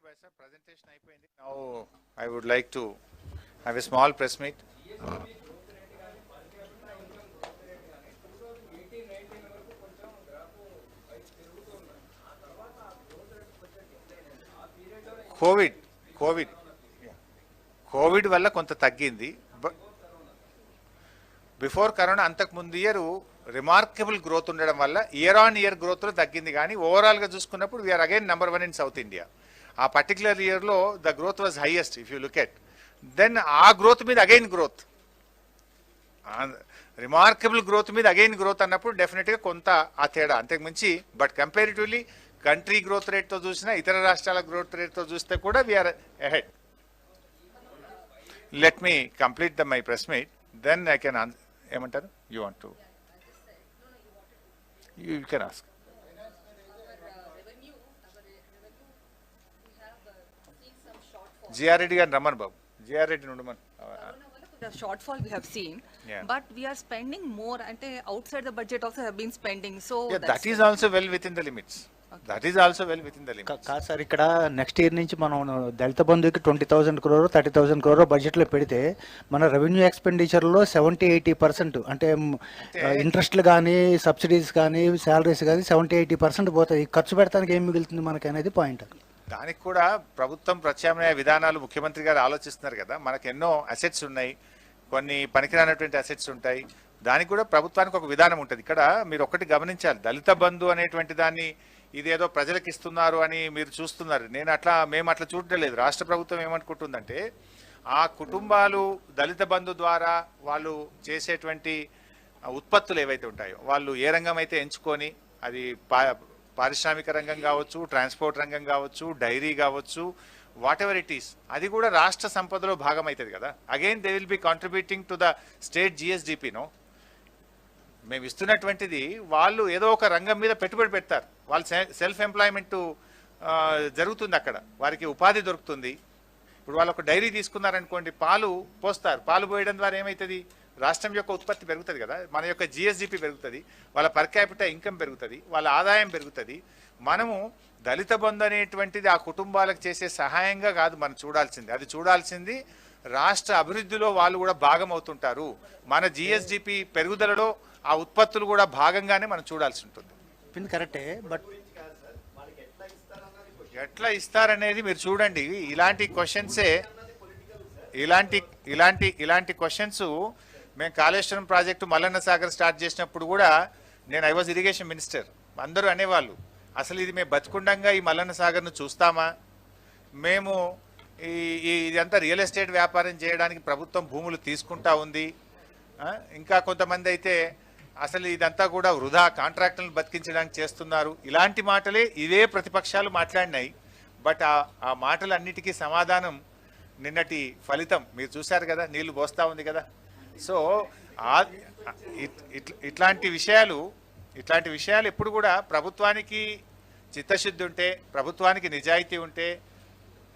Baisa, presentation అయిపోయింది. Now I would like to have a small press meet. Covid వల్ల కొంత తగ్గింది. Before corona అంతకు ముందు ఇయర్ రిమార్కబుల్ గ్రోత్ ఉండడం వల్ల ఇయర్ ఆన్ ఇయర్ గ్రోత్ లో తగ్గింది. కానీ ఓవరాల్ గా చూసుకున్నప్పుడు we are again number 1 in South India. ఆ పర్టికులర్ ఇయర్ లో the growth was highest if you look at. Then ఆ గ్రోత్ మీద అగైన్ గ్రోత్, రిమార్కబుల్ గ్రోత్ మీద అగైన్ గ్రోత్ అన్నప్పుడు డెఫినెట్ గా కొంత ఆ తేడా అంతకు మించి. But comparatively country growth rate తో చూసినా ఇతర రాష్ట్రాల గ్రోత్ రేట్ తో చూస్తే కూడా we are ahead. Let me complete my press meet, then I can ఏమంటారు you want to you can ask. GR Reddy గారిని రమ్మను బాబు, జిఆర్ రెడ్డి నుండి The shortfall we have seen, Yeah. but we are spending more and outside the budget also have been spending. So that is also well within the limits. That is also well within the limits. కాదు sir, ఇక్కడ next year నుంచి మనం దళిత బంధుకి 20,000 crore 30,000 crore బడ్జెట్లో పెడితే మన revenue ఎక్స్పెండిచర్లో 70-80% అంటే ఇంట్రెస్ట్లు కానీ subsidies కానీ శాలరీస్ కానీ 70-80% పోతాయి. ఖర్చు పెడతానికి ఏం మిగులుతుంది మనకి అనేది పాయింట్. దానికి కూడా ప్రభుత్వం ప్రత్యామ్నాయ విధానాలు ముఖ్యమంత్రి గారు ఆలోచిస్తున్నారు కదా. మనకు ఎన్నో అసెట్స్ ఉన్నాయి, కొన్ని పనికిరానటువంటి అసెట్స్ ఉంటాయి. దానికి కూడా ప్రభుత్వానికి ఒక విధానం ఉంటుంది. ఇక్కడ మీరు ఒకటి గమనించాలి, దళిత బంధు అనేటువంటి దాన్ని ఇదేదో ప్రజలకు ఇస్తున్నారు అని మీరు చూస్తున్నారు. మేము అట్లా చూడటం లేదు. రాష్ట్ర ప్రభుత్వం ఏమనుకుంటుందంటే ఆ కుటుంబాలు దళిత బంధు ద్వారా వాళ్ళు చేసేటువంటి ఉత్పత్తులు ఏవైతే ఉంటాయో, వాళ్ళు ఏ రంగం అయితే ఎంచుకొని, అది పారిశ్రామిక రంగం కావచ్చు, ట్రాన్స్పోర్ట్ రంగం కావచ్చు, డైరీ కావచ్చు, వాట్ ఎవర్ ఇట్ ఈస్, అది కూడా రాష్ట్ర సంపదలో భాగం అవుతుంది కదా. Again they will be contributing to the state GSDP. No, మేము ఇస్తున్నటువంటిది వాళ్ళు ఏదో ఒక రంగం మీద పెట్టుబడి పెడతారు, వాళ్ళు సెల్ఫ్ ఎంప్లాయ్మెంట్ జరుగుతుంది, అక్కడ వారికి ఉపాధి దొరుకుతుంది. ఇప్పుడు వాళ్ళు ఒక డైరీ తీసుకున్నారనుకోండి, పాలు పోస్తారు, పాలు పోయడం ద్వారా ఏమవుతుంది, రాష్ట్రం యొక్క ఉత్పత్తి పెరుగుతుంది కదా, మన యొక్క జిఎస్డిపి పెరుగుతుంది, వాళ్ళ పర్ క్యాపిటల్ ఇన్కమ్ పెరుగుతుంది, వాళ్ళ ఆదాయం పెరుగుతుంది. మనము దళిత బంధు అనేటువంటిది ఆ కుటుంబాలకు చేసే సహాయంగా కాదు మనం చూడాల్సింది, అది చూడాల్సింది రాష్ట్ర అభివృద్ధిలో వాళ్ళు కూడా భాగం అవుతుంటారు. మన జిఎస్డిపి పెరుగుదలలో ఆ ఉత్పత్తులు కూడా భాగంగానే మనం చూడాల్సి ఉంటుంది. కరెక్టే, బట్ ఎట్లా ఇస్తారనేది మీరు చూడండి. ఇలాంటి క్వశ్చన్సే ఇలాంటి క్వశ్చన్స్ మేము కాళేశ్వరం ప్రాజెక్టు మల్లన్న సాగర్ స్టార్ట్ చేసినప్పుడు కూడా ఐ వాజ్ ఇరిగేషన్ మినిస్టర్, అందరూ అనేవాళ్ళు అసలు ఇది మేము బతుకుండంగా ఈ మల్లన్న సాగర్ను చూస్తామా, మేము ఇదంతా రియల్ ఎస్టేట్ వ్యాపారం చేయడానికి ప్రభుత్వం భూములు తీసుకుంటా ఉంది, ఇంకా కొంతమంది అయితే అసలు ఇదంతా కూడా వృధా కాంట్రాక్టులను బతికించడానికి చేస్తున్నారు. ఇలాంటి మాటలే ఇవే ప్రతిపక్షాలు మాట్లాడినాయి. బట్ ఆ మాటలన్నిటికీ సమాధానం నిన్నటి ఫలితం మీరు చూశారు కదా, నీళ్లు పోస్తా ఉంది కదా. సో ఇట్లాంటి విషయాలు ఎప్పుడు కూడా ప్రభుత్వానికి చిత్తశుద్ధి ఉంటే, ప్రభుత్వానికి నిజాయితీ ఉంటే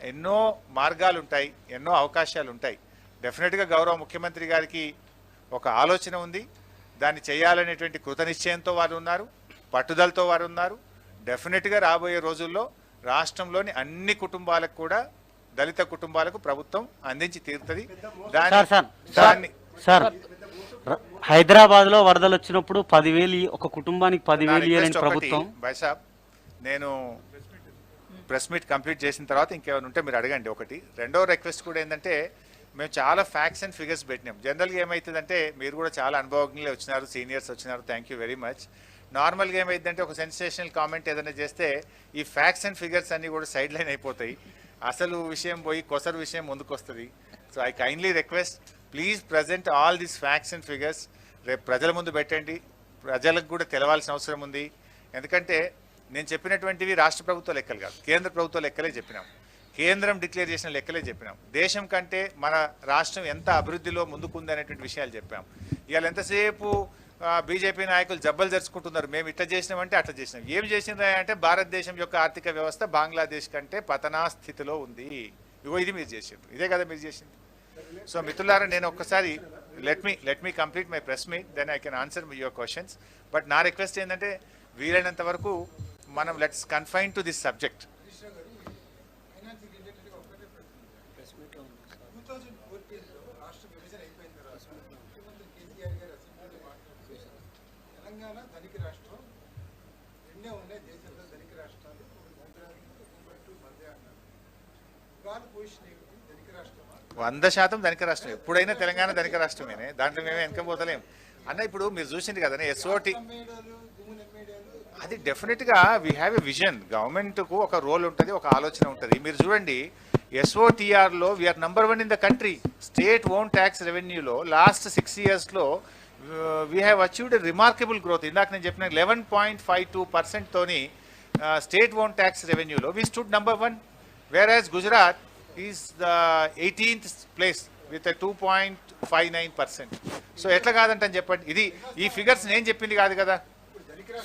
ఎన్నో మార్గాలు ఉంటాయి, ఎన్నో అవకాశాలు ఉంటాయి. డెఫినెట్గా గౌరవ ముఖ్యమంత్రి గారికి ఒక ఆలోచన ఉంది, దాన్ని చేయాలనేటువంటి కృతనిశ్చయంతో వారు ఉన్నారు, పట్టుదలతో వారు ఉన్నారు. డెఫినెట్గా రాబోయే రోజుల్లో రాష్ట్రంలోని అన్ని కుటుంబాలకు కూడా, దళిత కుటుంబాలకు ప్రభుత్వం అందించి తీరుతుంది. సార్, హైదరాబాద్ లో వరదలు వచ్చినప్పుడు 10,000 ఒక కుటుంబానికి 10,000 ప్రభుత్వం. బైసాబ్, నేను ప్రెస్ మీట్ కంప్లీట్ చేసిన తర్వాత ఇంకేమైనా ఉంటే మీరు అడగండి. ఒకటి రెండో రిక్వెస్ట్ కూడా ఏంటంటే, మేము చాలా ఫ్యాక్ట్స్ అండ్ ఫిగర్స్ పెట్టినాం. జనరల్గా ఏమవుతుందంటే, మీరు కూడా చాలా అనుభవజ్ఞులు వచ్చినారు, సీనియర్స్ వచ్చినారు, థ్యాంక్ యూ వెరీ మచ్. నార్మల్గా ఏమైందంటే ఒక సెన్సేషనల్ కామెంట్ ఏదైనా చేస్తే ఈ ఫ్యాక్ట్స్ అండ్ ఫిగర్స్ అన్నీ కూడా సైడ్ లైన్ అయిపోతాయి, అసలు విషయం పోయి కొసరు విషయం ముందుకు వస్తుంది. So I kindly request, please present all these facts and figures. రేపు ప్రజల ముందు పెట్టండి, ప్రజలకు కూడా తెలవాల్సిన అవసరం ఉంది. ఎందుకంటే నేను చెప్పినటువంటివి రాష్ట్ర ప్రభుత్వ లెక్కలు కాదు, కేంద్ర ప్రభుత్వ లెక్కలే చెప్పినాం, కేంద్రం డిక్లేర్ చేసిన లెక్కలే చెప్పినాం. దేశం కంటే మన రాష్ట్రం ఎంత అభివృద్ధిలో ముందుకుంది అనేటువంటి విషయాలు చెప్పాం. ఇవాళ ఎంతసేపు బీజేపీ నాయకులు జబ్బలు జరుచుకుంటున్నారు, మేము ఇట్లా చేసినామంటే అట్లా చేసినాం. ఏం చేసినా అంటే భారతదేశం యొక్క ఆర్థిక వ్యవస్థ బంగ్లాదేశ్ కంటే పతనా స్థితిలో ఉంది. ఇది మీరు చేసింది, ఇదే కదా మీరు చేసింది. సో మిత్రులారా, నేను ఒక్కసారి let me complete my press meet, then I can answer your questions. But నా రిక్వెస్ట్ ఏంటంటే, వీలైనంత వరకు మనం let's confine to this subject. Telangana ధనిక రాష్ట్రం, ఎన్నో ఉన్నాయి దేశంలో ధనిక రాష్ట్రాలు, మందే అన్నారు. ఇవాళ పొజిషన్ ఏమిటి? ధనిక రాష్ట్రమా? 100% ధనిక రాష్ట్రం. ఎప్పుడైనా తెలంగాణ ధనిక రాష్ట్రమేనే, దాంట్లో మేమే వెనకపోతలేం అన్న. ఇప్పుడు మీరు చూసింది కదా ఎస్ఓటి, అది డెఫినెట్గా వీ హ్యావ్ ఎ విజన్. గవర్నమెంట్కు ఒక రోల్ ఉంటుంది, ఒక ఆలోచన ఉంటుంది. మీరు చూడండి ఎస్ఓటిఆర్లో we're number 1 in the country. State own tax రెవెన్యూలో లాస్ట్ 6 yearsలో we have achieved remarkable growth. ఇందాక నేను చెప్పిన 11.52% తోని స్టేట్ ఓన్ ట్యాక్స్ రెవెన్యూలో we stood number 1, whereas Gujarat is the 18th place with a 2.59%. So ఎట్లా కాదంటని చెప్పండి. ఇది ఈ ఫిగర్స్ నేను చెప్పింది కాదు కదా.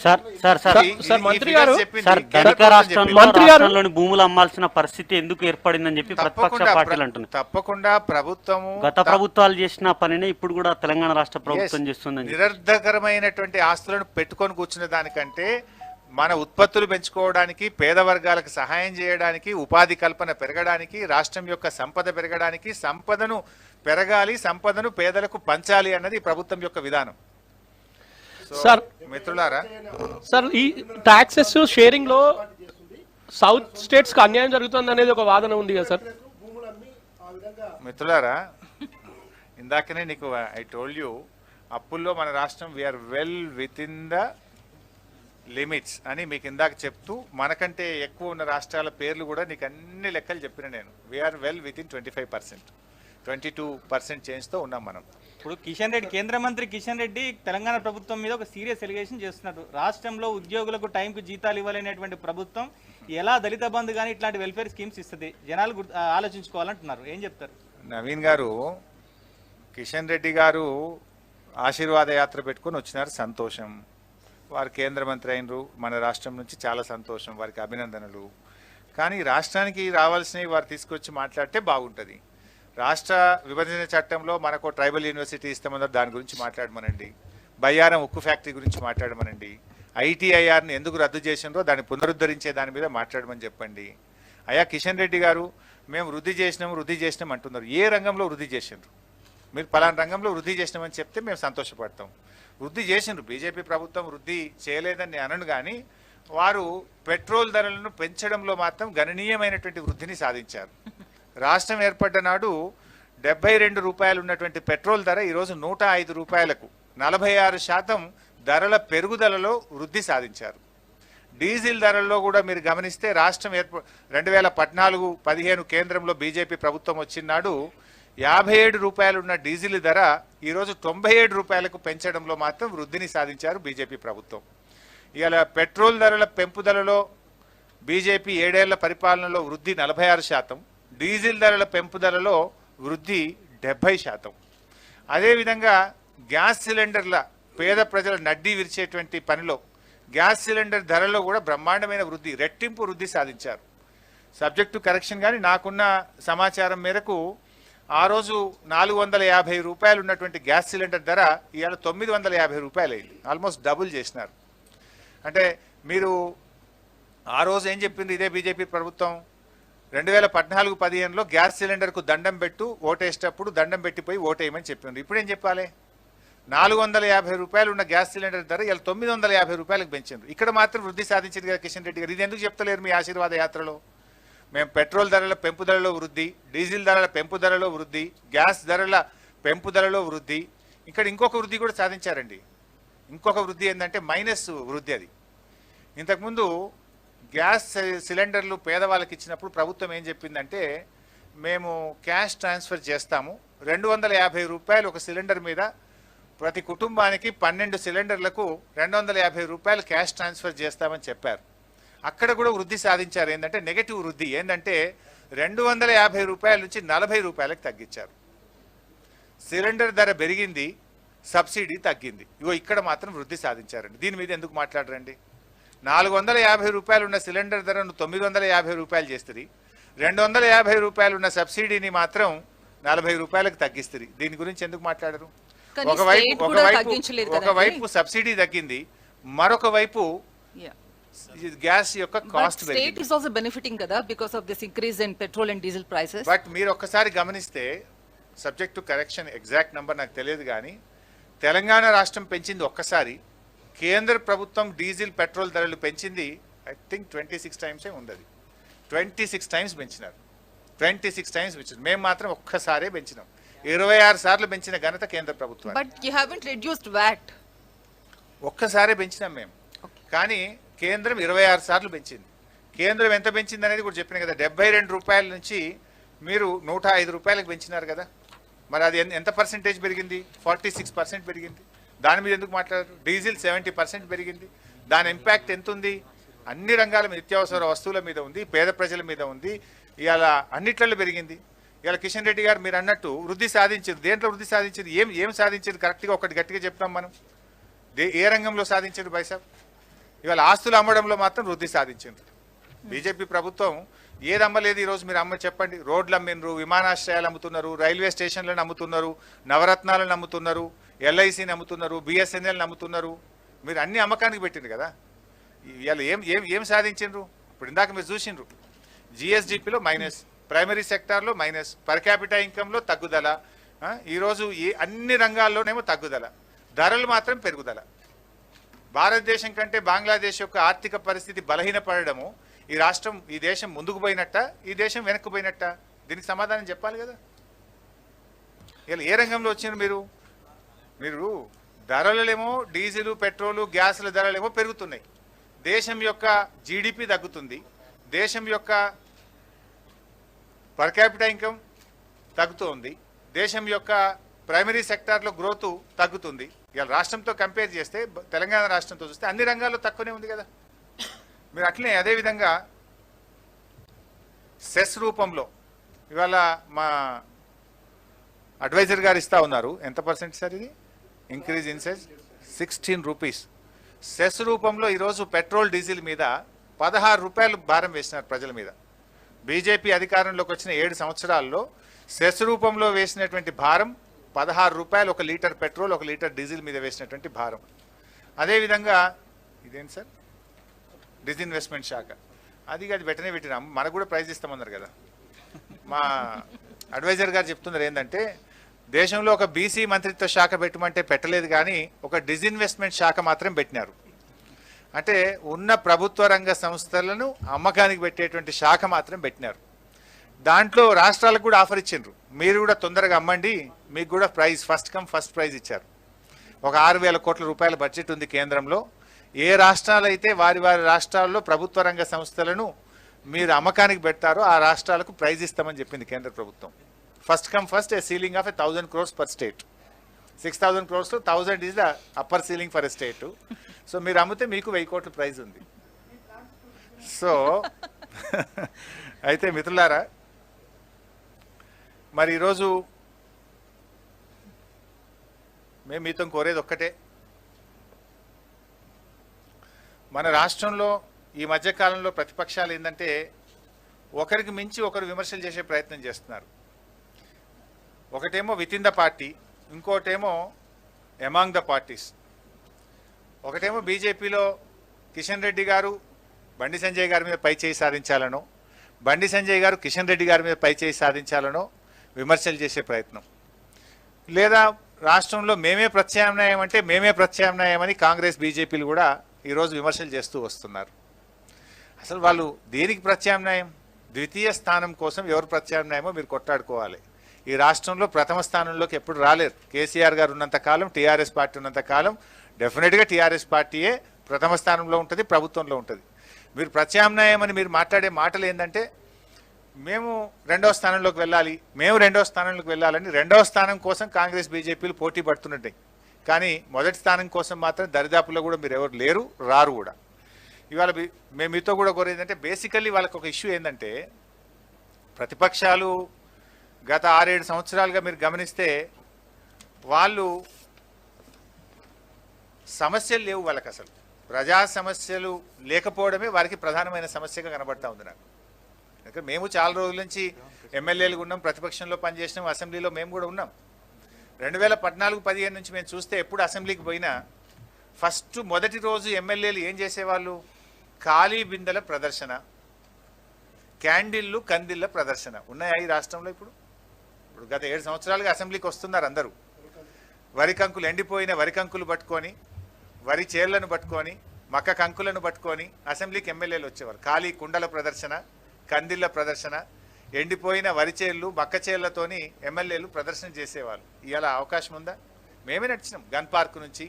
సార్ సార్ సార్ సార్ మంత్రి గారు, సార్ ధనిక రాష్ట్రంలో రాష్ట్రంలోని భూములు అమ్మాల్సిన పరిస్థితి ఎందుకు ఏర్పడిందని చెప్పి ప్రతిపక్ష పార్టీలు అంటున్నాయి. తప్పకుండా ప్రభుత్వము గత ప్రభుత్వాలు చేసిన పనినే ఇప్పుడు కూడా తెలంగాణ రాష్ట్ర ప్రభుత్వం చేస్తుందని. నిరర్ధకరమైనటువంటి ఆస్తులను పెట్టుకొని కూర్చునే దానికంటే మన ఉత్పత్తులు పెంచుకోవడానికి, పేద వర్గాలకు సహాయం చేయడానికి, ఉపాధి కల్పన పెరగడానికి, రాష్ట్రం యొక్క సంపద పెరగడానికి, సంపదను పెరగాలి, సంపదను పేదలకు పంచాలి అన్నది ప్రభుత్వం యొక్క విధానం. సార్ మిత్రులారా, సార్ ఈ టాక్సెస్ షేరింగ్ లో సౌత్ స్టేట్స్ కి అన్యాయం జరుగుతుంది అనేది ఒక వాదన ఉంది కదా సార్. మిత్రులారా, ఇందాకనే నీకు ఐ టోల్డ్ యూ, అప్పుల్లో మన రాష్ట్రం we are well within the limits అని మీకు ఇందాక చెప్తూ, మనకంటే ఎక్కువ ఉన్న రాష్ట్రాల పేర్లు కూడా నీకు అన్ని లెక్కలు చెప్పిన నేను. వీఆర్ వెల్ విత్ ఇన్ 25%, 22% చేంజ్తో ఉన్నాం మనం. ఇప్పుడు కిషన్ రెడ్డి, కేంద్ర మంత్రి కిషన్ రెడ్డి తెలంగాణ ప్రభుత్వం మీద ఒక సీరియస్ ఎలిగేషన్ చేస్తున్నారు. రాష్ట్రంలో ఉద్యోగులకు టైంకు జీతాలు ఇవ్వలేనటువంటి ప్రభుత్వం ఎలా దళిత బంధు కానీ ఇట్లాంటి వెల్ఫేర్ స్కీమ్స్ ఇస్తుంది, జనాలు ఆలోచించుకోవాలంటున్నారు. ఏం చెప్తారు? నవీన్ గారు, కిషన్ రెడ్డి గారు ఆశీర్వాద యాత్ర పెట్టుకొని వచ్చినారు, సంతోషం. వారు కేంద్ర మంత్రి అయినరు, మన రాష్ట్రం నుంచి చాలా సంతోషం, వారికి అభినందనలు. కానీ రాష్ట్రానికి రావాల్సినవి వారు తీసుకొచ్చి మాట్లాడితే బాగుంటుంది. రాష్ట్ర విభజన చట్టంలో మనకు ట్రైబల్ యూనివర్సిటీ ఇస్తామన్నారు, దాని గురించి మాట్లాడమనండి. బయ్యారం ఉక్కు ఫ్యాక్టరీ గురించి మాట్లాడమనండి. ఐటీఐఆర్ని ఎందుకు రద్దు చేసినారో దాన్ని పునరుద్ధరించే దాని మీద మాట్లాడమని చెప్పండి. అయ్యా కిషన్ రెడ్డి గారు, మేము వృద్ధి చేసినాం అంటున్నారు. ఏ రంగంలో వృద్ధి చేసినారు? మీరు పలానా రంగంలో వృద్ధి చేసినామని చెప్తే మేము సంతోషపడతాం. వృద్ధి చేసినారు, బీజేపీ ప్రభుత్వం వృద్ధి చేయలేదని నేను అనను. కానీ వారు పెట్రోల్ ధరలను పెంచడంలో మాత్రం గణనీయమైనటువంటి వృద్ధిని సాధించారు. రాష్ట్రం ఏర్పడ్డ నాడు 72 రూపాయలు ఉన్నటువంటి పెట్రోల్ ధర ఈరోజు 105 రూపాయలకు 46% ధరల పెరుగుదలలో వృద్ధి సాధించారు. డీజిల్ ధరల్లో కూడా మీరు గమనిస్తే రాష్ట్రం 2014-15 కేంద్రంలో బీజేపీ ప్రభుత్వం వచ్చినాడు 57 రూపాయలు ఉన్న డీజిల్ ధర ఈరోజు 97 రూపాయలకు పెంచడంలో మాత్రం వృద్ధిని సాధించారు బీజేపీ ప్రభుత్వం. ఇవాళ పెట్రోల్ ధరల పెంపుదలలో బీజేపీ 7 ఏళ్ల పరిపాలనలో వృద్ధి 46%, డీజిల్ ధరల పెంపుదలలో వృద్ధి 70%. అదేవిధంగా గ్యాస్ సిలిండర్ల పేద ప్రజల నడ్డీ విరిచేటువంటి పనిలో గ్యాస్ సిలిండర్ ధరలో కూడా బ్రహ్మాండమైన వృద్ధి, రెట్టింపు వృద్ధి సాధించారు. సబ్జెక్టు కరెక్షన్ కానీ నాకున్న సమాచారం మేరకు ఆ రోజు 450 రూపాయలు ఉన్నటువంటి గ్యాస్ సిలిండర్ ధర ఇవాళ 950 రూపాయలు అయింది. ఆల్మోస్ట్ డబుల్ చేసినారు. అంటే మీరు ఆ రోజు ఏం చెప్పింది ఇదే బీజేపీ ప్రభుత్వం? 2014-15లో గ్యాస్ సిలిండర్కు దండం పెట్టు, ఓటేసేటప్పుడు దండం పెట్టిపోయి ఓటేయమని చెప్పిండ్రు. ఇప్పుడు ఏం చెప్పాలి? 450 రూపాయలు ఉన్న గ్యాస్ సిలిండర్ ధర ఇలా 950 రూపాయలకు పెంచిండ్రు. ఇక్కడ మాత్రం వృద్ధి సాధించింది కదా కిషన్ రెడ్డి గారు. ఇది ఎందుకు చెప్తలేరు మీ ఆశీర్వాద యాత్రలో? మేము పెట్రోల్ ధరల పెంపుదలలో వృద్ధి, డీజిల్ ధరల పెంపుదలలో వృద్ధి, గ్యాస్ ధరల పెంపుదలలో వృద్ధి, ఇక్కడ ఇంకొక వృద్ధి కూడా సాధించారండి. ఇంకొక వృద్ధి ఏంటంటే మైనస్ వృద్ధి. అది ఇంతకుముందు గ్యాస్ సిలిండర్లు పేదవాళ్ళకి ఇచ్చినప్పుడు ప్రభుత్వం ఏం చెప్పిందంటే, మేము క్యాష్ ట్రాన్స్ఫర్ చేస్తాము, 250 రూపాయలు ఒక సిలిండర్ మీద ప్రతి కుటుంబానికి 12 సిలిండర్లకు 250 రూపాయలు క్యాష్ ట్రాన్స్ఫర్ చేస్తామని చెప్పారు. అక్కడ కూడా వృద్ధి సాధించారు. ఏంటంటే నెగటివ్ వృద్ధి. ఏంటంటే 250 రూపాయల నుంచి 40 రూపాయలకు తగ్గించారు. సిలిండర్ ధర పెరిగింది, సబ్సిడీ తగ్గింది. ఇగో ఇక్కడ మాత్రం వృద్ధి సాధించారండి. దీని మీద ఎందుకు మాట్లాడరండి? 450 రూపాయలు ఉన్న సిలిండర్ ధరను 950 రూపాయలు చేస్తుంది, 250 రూపాయలు ఉన్న సబ్సిడీని మాత్రం 40 రూపాయలకు తగ్గిస్తుంది. దీని గురించి ఎందుకు మాట్లాడరు? ఒకవైపు సబ్సిడీ తగ్గింది, మరొక వైపు గ్యాస్ యొక్క But కాస్ట్ state పెరిగింది. is also benefiting kada because of this increase in petrol and diesel prices. But మీరు ఒక్కసారి గమనిస్తే subject to correction exact number నాకు తెలియదు కానీ తెలంగాణ రాష్ట్రం పెంచింది ఒక్కసారి, కేంద్ర ప్రభుత్వం డీజిల్ పెట్రోల్ ధరలు పెంచింది ఐ థింక్ 26 టైమ్సే ఉండదు. 26 టైమ్స్ పెంచినారు. 26 టైమ్స్ పెంచారు. మేము మాత్రం ఒక్కసారే పెంచినాం. 26 సార్లు పెంచిన ఘనత కేంద్ర ప్రభుత్వం. But you haven't reduced VAT. ఒక్కసారే పెంచినాం మేము. కానీ కేంద్రం 26 సార్లు పెంచింది. కేంద్రం ఎంత పెంచింది అనేది కూడా చెప్పిన కదా, 72 రూపాయల నుంచి మీరు 105 రూపాయలకు పెంచినారు కదా. మరి అది ఎంత పర్సెంటేజ్ పెరిగింది? 46% పెరిగింది. దాని మీద ఎందుకు మాట్లాడారు? డీజిల్ 70% పెరిగింది. దాని ఇంపాక్ట్ ఎంత ఉంది? అన్ని రంగాల మీద, నిత్యావసర వస్తువుల మీద ఉంది, పేద ప్రజల మీద ఉంది, ఇవాళ అన్నిట్లలో పెరిగింది. ఇవాళ కిషన్ రెడ్డి గారు మీరు అన్నట్టు వృద్ధి సాధించారు. దేంట్లో వృద్ధి సాధించారు? ఏం సాధించారు? కరెక్ట్గా ఒకటి గట్టిగా చెప్తాం మనం. ఏ రంగంలో సాధించారు బైసాబ్? ఇవాళ ఆస్తులు అమ్మడంలో మాత్రం వృద్ధి సాధించారు. బీజేపీ ప్రభుత్వం ఏది అమ్మలేదు ఈరోజు? మీరు అమ్మ చెప్పండి. రోడ్లు అమ్మినరు, విమానాశ్రయాలు అమ్ముతున్నారు, రైల్వే స్టేషన్లను అమ్ముతున్నారు, నవరత్నాలను అమ్ముతున్నారు, ఎల్ఐసిని అమ్ముతున్నారు, బిఎస్ఎన్ఎల్ని అమ్ముతున్నారు. మీరు అన్ని అమ్మకానికి పెట్టిండ్రు కదా. ఇవాళ ఏం సాధించిండ్రు? ఇప్పుడు ఇందాక మీరు చూసిండ్రు, జిఎస్డిపిలో మైనస్, ప్రైమరీ సెక్టార్లో మైనస్, పర్ క్యాపిటల్ ఇన్కంలో తగ్గుదల, ఈరోజు అన్ని రంగాల్లోనేమో తగ్గుదల, ధరలు మాత్రం పెరుగుదల. భారతదేశం కంటే బంగ్లాదేశ్ యొక్క ఆర్థిక పరిస్థితి బలహీనపడము ఈ రాష్ట్రం, ఈ దేశం ముందుకు పోయినట్ట, ఈ దేశం వెనక్కు పోయినట్ట? దీనికి సమాధానం చెప్పాలి కదా. ఇలా ఏ రంగంలో వచ్చినారు మీరు? ధరలేమో డీజిల్, పెట్రోలు, గ్యాసుల ధరలేమో పెరుగుతున్నాయి. దేశం యొక్క జీడిపి తగ్గుతుంది, దేశం యొక్క పర్ క్యాపిటల్ ఇన్కమ్ తగ్గుతుంది, దేశం యొక్క ప్రైమరీ సెక్టార్లో గ్రోత్ తగ్గుతుంది. ఇవాళ రాష్ట్రంతో కంపేర్ చేస్తే, తెలంగాణ రాష్ట్రంతో చూస్తే అన్ని రంగాల్లో తక్కువనే ఉంది కదా. మీరు అట్లనే అదేవిధంగా సెస్ రూపంలో ఇవాళ మా అడ్వైజర్ గారు ఇస్తా ఉన్నారు. ఎంత పర్సెంట్ సార్ ఇది increase in cess? 16 rupees. Cess రూపంలో ఈరోజు పెట్రోల్ డీజిల్ మీద 16 రూపాయలు భారం వేసినారు ప్రజల మీద. బీజేపీ అధికారంలోకి వచ్చిన 7 సంవత్సరాల్లో సెస్ రూపంలో వేసినటువంటి భారం 16 రూపాయలు, 1 లీటర్ పెట్రోల్, 1 లీటర్ డీజిల్ మీద వేసినటువంటి భారం. అదేవిధంగా ఇదేంటి సార్, డిస్ఇన్వెస్ట్మెంట్ శాఖ, అది వెంటనే పెట్టినాం. మనకు కూడా ప్రైజ్ ఇస్తామన్నారు కదా. మా అడ్వైజర్ గారు చెప్తున్నారు ఏంటంటే, దేశంలో ఒక బీసీ మంత్రిత్వ శాఖ పెట్టమంటే పెట్టలేదు, కానీ ఒక డిస్ఇన్వెస్ట్మెంట్ శాఖ మాత్రం పెట్టినారు. అంటే ఉన్న ప్రభుత్వ రంగ సంస్థలను అమ్మకానికి పెట్టేటువంటి శాఖ మాత్రం పెట్టినారు. దాంట్లో రాష్ట్రాలకు కూడా ఆఫర్ ఇచ్చిండ్రు, మీరు కూడా తొందరగా అమ్మండి, మీకు కూడా praise first come first prize ఇచ్చారు. ఒక 6,000 కోట్ల రూపాయల బడ్జెట్ ఉంది కేంద్రంలో. ఏ రాష్ట్రాలు అయితే వారి రాష్ట్రాల్లో ప్రభుత్వ రంగ సంస్థలను మీరు అమ్మకానికి పెడతారో ఆ రాష్ట్రాలకు ప్రైజ్ ఇస్తామని చెప్పింది కేంద్ర ప్రభుత్వం. First come first, A ceiling of 1,000 crores per state. 6,000 crores 1,000 is the upper ceiling for a state. So మీరు అమ్మితే మీకు 1,000 కోట్ల ప్రైజ్ ఉంది. సో అయితే మిత్రులారా, మరి ఈరోజు మేము మీతో కోరేది ఒక్కటే. మన రాష్ట్రంలో ఈ మధ్యకాలంలో ప్రతిపక్షాలు ఏంటంటే, ఒకరికి మించి ఒకరు విమర్శలు చేసే ప్రయత్నం చేస్తున్నారు. ఒకటేమో విత్ ఇన్ ద పార్టీ, ఇంకోటేమో ఎమాంగ్ ద పార్టీస్. ఒకటేమో బీజేపీలో కిషన్ రెడ్డి గారు బండి సంజయ్ గారి మీద పై చేయి సాధించాలనో, బండి సంజయ్ గారు కిషన్ రెడ్డి గారి మీద పై చేయి సాధించాలనో విమర్శలు చేసే ప్రయత్నం. లేదా రాష్ట్రంలో మేమే ప్రత్యామ్నాయం అంటే మేమే ప్రత్యామ్నాయం అని కాంగ్రెస్, బీజేపీలు కూడా ఈరోజు విమర్శలు చేస్తూ వస్తున్నారు. అసలు వాళ్ళు దేనికి ప్రత్యామ్నాయం? ద్వితీయ స్థానం కోసం ఎవరు ప్రత్యామ్నాయమో మీరు కొట్లాడుకోవాలి. ఈ రాష్ట్రంలో ప్రథమ స్థానంలోకి ఎప్పుడు రాలేరు. కేసీఆర్ గారు ఉన్నంత కాలం, టీఆర్ఎస్ పార్టీ ఉన్నంత కాలం డెఫినెట్గా టీఆర్ఎస్ పార్టీయే ప్రథమ స్థానంలో ఉంటుంది, ప్రభుత్వంలో ఉంటుంది. మీరు ప్రత్యామ్నాయం అని మీరు మాట్లాడే మాటలు ఏంటంటే, మేము 2వ స్థానంలోకి వెళ్ళాలి, మేము 2వ స్థానంలోకి వెళ్ళాలని 2వ స్థానం కోసం కాంగ్రెస్, బీజేపీలు పోటీ పడుతున్నట్టే. కానీ మొదటి స్థానం కోసం మాత్రం దరిదాపుల్లో కూడా మీరు ఎవరు లేరు, రారు కూడా. ఇవాళ మేము మీతో కూడా కోరేది ఏంటంటే, బేసికల్లీ వాళ్ళకి ఒక ఇష్యూ ఏంటంటే, ప్రతిపక్షాలు గత 6-7 సంవత్సరాలుగా మీరు గమనిస్తే వాళ్ళు సమస్యలు లేవు వాళ్ళకి. అసలు ప్రజా సమస్యలు లేకపోవడమే వారికి ప్రధానమైన సమస్యగా కనబడతా ఉంది నాకు. ఎందుకంటే మేము చాలా రోజుల నుంచి ఎమ్మెల్యేలుగా ఉన్నాం, ప్రతిపక్షంలో పనిచేసినాం, అసెంబ్లీలో మేము కూడా ఉన్నాం. 2014-15 నుంచి మేము చూస్తే ఎప్పుడు అసెంబ్లీకి పోయినా మొదటి రోజు ఎమ్మెల్యేలు ఏం చేసేవాళ్ళు? ఖాళీ బిందెల ప్రదర్శన, క్యాండిల్లు కందిళ్ళ ప్రదర్శన ఉన్నాయా ఈ రాష్ట్రంలో? ఇప్పుడు గత 7 సంవత్సరాలుగా అసెంబ్లీకి వస్తున్నారు అందరూ. వరి కంకులు, ఎండిపోయిన వరి కంకులు పట్టుకొని, వరి చేళ్లను పట్టుకొని, మక్క కంకులను పట్టుకొని అసెంబ్లీకి ఎమ్మెల్యేలు వచ్చేవారు. ఖాళీ కుండల ప్రదర్శన, కందిళ్ళ ప్రదర్శన, ఎండిపోయిన వరి చేళ్ళు, మక్క చేళ్లతోని ఎమ్మెల్యేలు ప్రదర్శన చేసేవాళ్ళు. ఇవాళ అవకాశం ఉందా? మేమే నడిచినాం. గన్ పార్క్ నుంచి,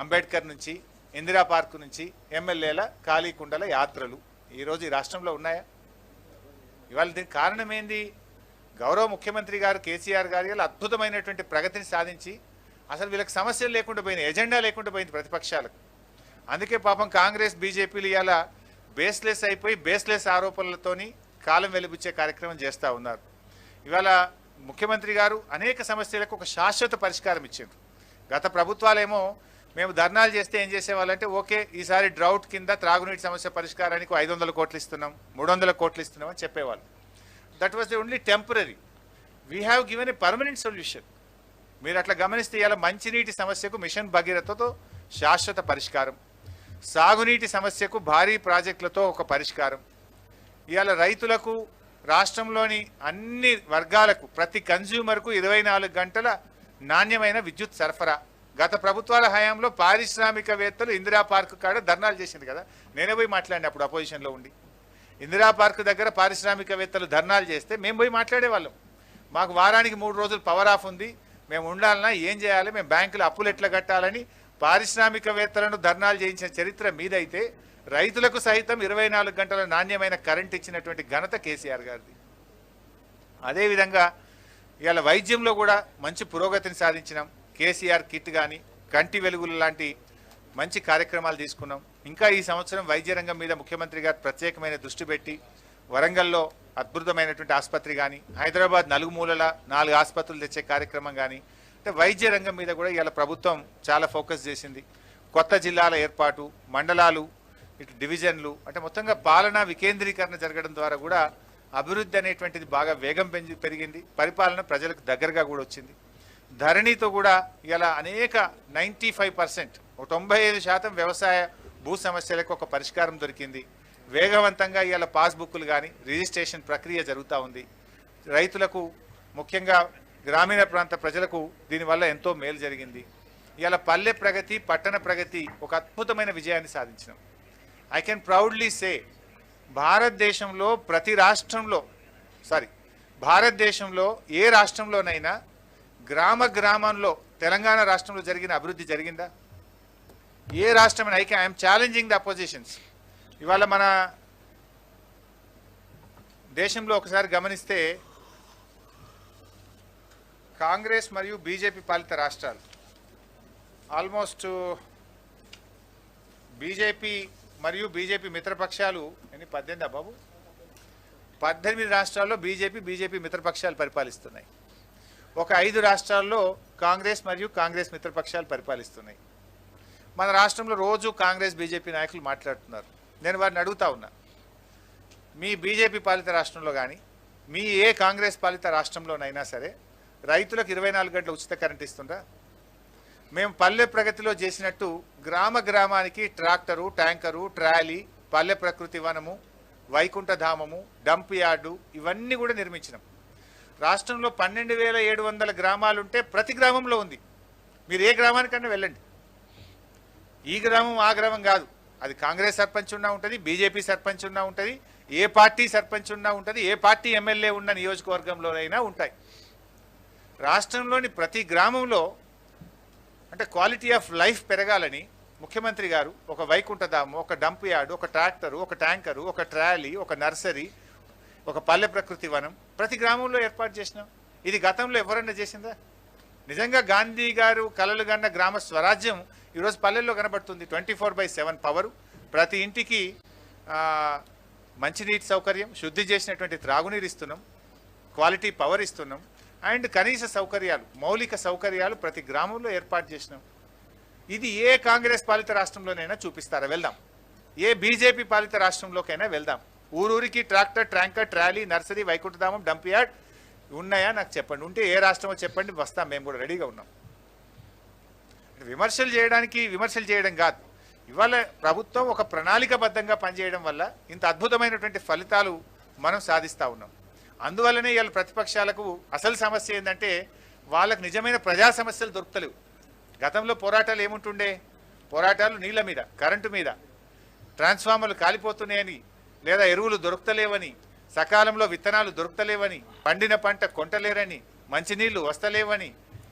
అంబేద్కర్ నుంచి, ఇందిరా పార్క్ నుంచి ఎమ్మెల్యేల ఖాళీ కుండల యాత్రలు ఈరోజు ఈ రాష్ట్రంలో ఉన్నాయా? ఇవాళ దీనికి కారణం ఏంది? గౌరవ ముఖ్యమంత్రి గారు కేసీఆర్ గారు ఇలా అద్భుతమైనటువంటి ప్రగతిని సాధించి అసలు వీళ్ళకి సమస్యలు లేకుండా పోయినాయి, ఎజెండా లేకుండా పోయింది ప్రతిపక్షాలకు. అందుకే పాపం కాంగ్రెస్ బీజేపీలు ఇలా బేస్లెస్ అయిపోయి బేస్లెస్ ఆరోపణలతోని కాలం వెలిబుచ్చే కార్యక్రమం చేస్తూ ఉన్నారు. ఇవాళ ముఖ్యమంత్రి గారు అనేక సమస్యలకు ఒక శాశ్వత పరిష్కారం ఇచ్చారు. గత ప్రభుత్వాలేమో మేము ధర్నాలు చేస్తే ఏం చేసేవాళ్ళంటే, ఓకే ఈసారి డ్రౌట్ కింద త్రాగునీటి సమస్య పరిష్కారానికి 500 కోట్లు ఇస్తున్నాం, 300 కోట్లు ఇస్తున్నాం అని చెప్పేవాళ్ళు. That was the only temporary. We have given a permanent solution. మీరు అట్లా గమనిస్తే ఇలా మంచినీటి సమస్యకు మిషన్ భగీరథతో శాశ్వత పరిష్కారం, సాగునీటి సమస్యకు భారీ ప్రాజెక్టులతో ఒక పరిష్కారం, ఇవాళ రైతులకు, రాష్ట్రంలోని అన్ని వర్గాలకు, ప్రతి కన్జ్యూమర్కు 24 గంటల నాణ్యమైన విద్యుత్ సరఫరా. గత ప్రభుత్వాల హయాంలో పారిశ్రామికవేత్తలు ఇందిరా పార్క్ కాడ ధర్నాలు చేసింది కదా, నేనే పోయి మాట్లాడిన అప్పుడు అపోజిషన్లో ఉండి. ఇందిరా పార్క్ దగ్గర పారిశ్రామికవేత్తలు ధర్నాలు చేస్తే మేము పోయి మాట్లాడేవాళ్ళం. మాకు వారానికి 3 రోజులు పవర్ ఆఫ్ ఉంది, మేము ఉండాలన్నా ఏం చేయాలి, మేము బ్యాంకులు అప్పులు ఎట్లా కట్టాలని పారిశ్రామికవేత్తలను ధర్నాలు చేయించిన చరిత్ర మీదైతే రైతులకు సైతం 24 గంటల నాణ్యమైన కరెంట్ ఇచ్చినటువంటి ఘనత కేసీఆర్ గారిది. అదేవిధంగా ఇవాళ వైద్యంలో కూడా మంచి పురోగతిని సాధించినాం. కేసీఆర్ కిట్ కానీ, కంటి వెలుగులు లాంటి మంచి కార్యక్రమాలు తీసుకున్నాం. ఇంకా ఈ సంవత్సరం వైద్య రంగం మీద ముఖ్యమంత్రి గారు ప్రత్యేకమైన దృష్టి పెట్టి వరంగల్లో అద్భుతమైనటువంటి ఆసుపత్రి కానీ, హైదరాబాద్ నలుగుమూలల 4 ఆసుపత్రులు తెచ్చే కార్యక్రమం కానీ, అంటే వైద్య రంగం మీద కూడా ఇవాళ ప్రభుత్వం చాలా ఫోకస్ చేసింది. కొత్త జిల్లాల ఏర్పాటు, మండలాలు, ఇటు డివిజన్లు, అంటే మొత్తంగా పాలనా వికేంద్రీకరణ జరగడం ద్వారా కూడా అభివృద్ధి అనేటువంటిది బాగా వేగం పెరిగింది. పరిపాలన ప్రజలకు దగ్గరగా కూడా వచ్చింది. ధరణితో కూడా ఇలా అనేక 95%, 95% వ్యవసాయ భూ సమస్యలకు ఒక పరిష్కారం దొరికింది. వేగవంతంగా ఇవాళ పాస్బుక్లు కానీ రిజిస్ట్రేషన్ ప్రక్రియ జరుగుతూ ఉంది. రైతులకు, ముఖ్యంగా గ్రామీణ ప్రాంత ప్రజలకు దీనివల్ల ఎంతో మేలు జరిగింది. ఇవాళ పల్లె ప్రగతి, పట్టణ ప్రగతి ఒక అద్భుతమైన విజయాన్ని సాధించినాం. ఐ కెన్ ప్రౌడ్లీ సే భారతదేశంలో ప్రతి రాష్ట్రంలో, భారతదేశంలో ఏ రాష్ట్రంలోనైనా గ్రామంలో తెలంగాణ రాష్ట్రంలో జరిగిన అభివృద్ధి జరిగిందా? ఏ రాష్ట్రమైనా? I'm challenging the oppositions. ఇవాళ మన దేశంలో ఒకసారి గమనిస్తే కాంగ్రెస్ మరియు బీజేపీ పాలిత రాష్ట్రాలు ఆల్మోస్ట్ బీజేపీ మరియు బీజేపీ మిత్రపక్షాలు 18 బాబు 18 రాష్ట్రాల్లో బీజేపీ మిత్రపక్షాలు పరిపాలిస్తున్నాయి. ఒక 5 రాష్ట్రాల్లో కాంగ్రెస్ మరియు కాంగ్రెస్ మిత్రపక్షాలు పరిపాలిస్తున్నాయి. మన రాష్ట్రంలో రోజు కాంగ్రెస్ బీజేపీ నాయకులు మాట్లాడుతున్నారు. నేను వారిని అడుగుతా ఉన్నా, మీ బీజేపీ పాలిత రాష్ట్రంలో కానీ, మీ ఏ కాంగ్రెస్ పాలిత రాష్ట్రంలోనైనా సరే రైతులకు 24 గంటల ఉచిత కరెంట్ ఇస్తుందా? మేము పల్లె ప్రగతిలో చేసినట్టు గ్రామానికి ట్రాక్టరు, ట్యాంకరు, ట్రాలీ, పల్లె ప్రకృతి వనము, వైకుంఠధామము, డంప్ యార్డు ఇవన్నీ కూడా నిర్మించినాం. రాష్ట్రంలో 12,700 గ్రామాలుంటే ప్రతి గ్రామంలో ఉంది. మీరు ఏ గ్రామానికన్నా వెళ్ళండి. ఈ గ్రామం ఆ గ్రామం కాదు, అది కాంగ్రెస్ సర్పంచ్ ఉన్నా ఉంటుంది, బీజేపీ సర్పంచ్ ఉన్నా ఉంటుంది, ఏ పార్టీ సర్పంచ్ ఉన్నా ఉంటుంది, ఏ పార్టీ ఎమ్మెల్యే ఉన్న నియోజకవర్గంలోనైనా ఉంటాయి. రాష్ట్రంలోని ప్రతి గ్రామంలో అంటే క్వాలిటీ ఆఫ్ లైఫ్ పెరగాలని ముఖ్యమంత్రి గారు ఒక వైకుంఠధామం, ఒక డంప్ యార్డు, ఒక ట్రాక్టరు, ఒక ట్యాంకరు, ఒక ట్రాలీ, ఒక నర్సరీ, ఒక పల్లె ప్రకృతి వనం ప్రతి గ్రామంలో ఏర్పాటు చేసినాం. ఇది గతంలో ఎవరన్నా చేసిందా? నిజంగా గాంధీ గారు కలలు గన్న గ్రామ స్వరాజ్యం ఈరోజు పల్లెల్లో కనబడుతుంది. 24/7 పవరు, ప్రతి ఇంటికి మంచినీటి సౌకర్యం, శుద్ధి చేసినటువంటి త్రాగునీరు ఇస్తున్నాం, క్వాలిటీ పవర్ ఇస్తున్నాం, అండ్ కనీస సౌకర్యాలు, మౌలిక సౌకర్యాలు ప్రతి గ్రామంలో ఏర్పాటు చేసినాం. ఇది ఏ కాంగ్రెస్ పాలిత రాష్ట్రంలోనైనా చూపిస్తారా? వెళ్దాం. ఏ బీజేపీ పాలిత రాష్ట్రంలోకైనా వెళ్దాం. ఊరూరికి ట్రాక్టర్, ట్యాంకర్, ట్రాలీ, నర్సరీ, వైకుంఠధామం, డంప్ యార్డ్ ఉన్నాయా నాకు చెప్పండి. ఉంటే ఏ రాష్ట్రమో చెప్పండి, వస్తాం, మేము కూడా రెడీగా ఉన్నాం. విమర్శలు చేయడం కాదు, ఇవాళ ప్రభుత్వం ఒక ప్రణాళికబద్ధంగా పనిచేయడం వల్ల ఇంత అద్భుతమైనటువంటి ఫలితాలు మనం సాధిస్తూ ఉన్నాం. అందువల్లనే ఇవాళ ప్రతిపక్షాలకు అసలు సమస్య ఏంటంటే వాళ్ళకు నిజమైన ప్రజా సమస్యలు దొరుకుతలేవు. గతంలో పోరాటాలు ఏముంటుండే? పోరాటాలు నీళ్ళ మీద, కరెంటు మీద, ట్రాన్స్ఫార్మర్లు కాలిపోతున్నాయని, లేదా ఎరువులు దొరుకుతలేవని, సకాలంలో విత్తనాలు దొరుకుతలేవని, పండిన పంట కొంటలేరని, మంచినీళ్లు వస్తలేవని.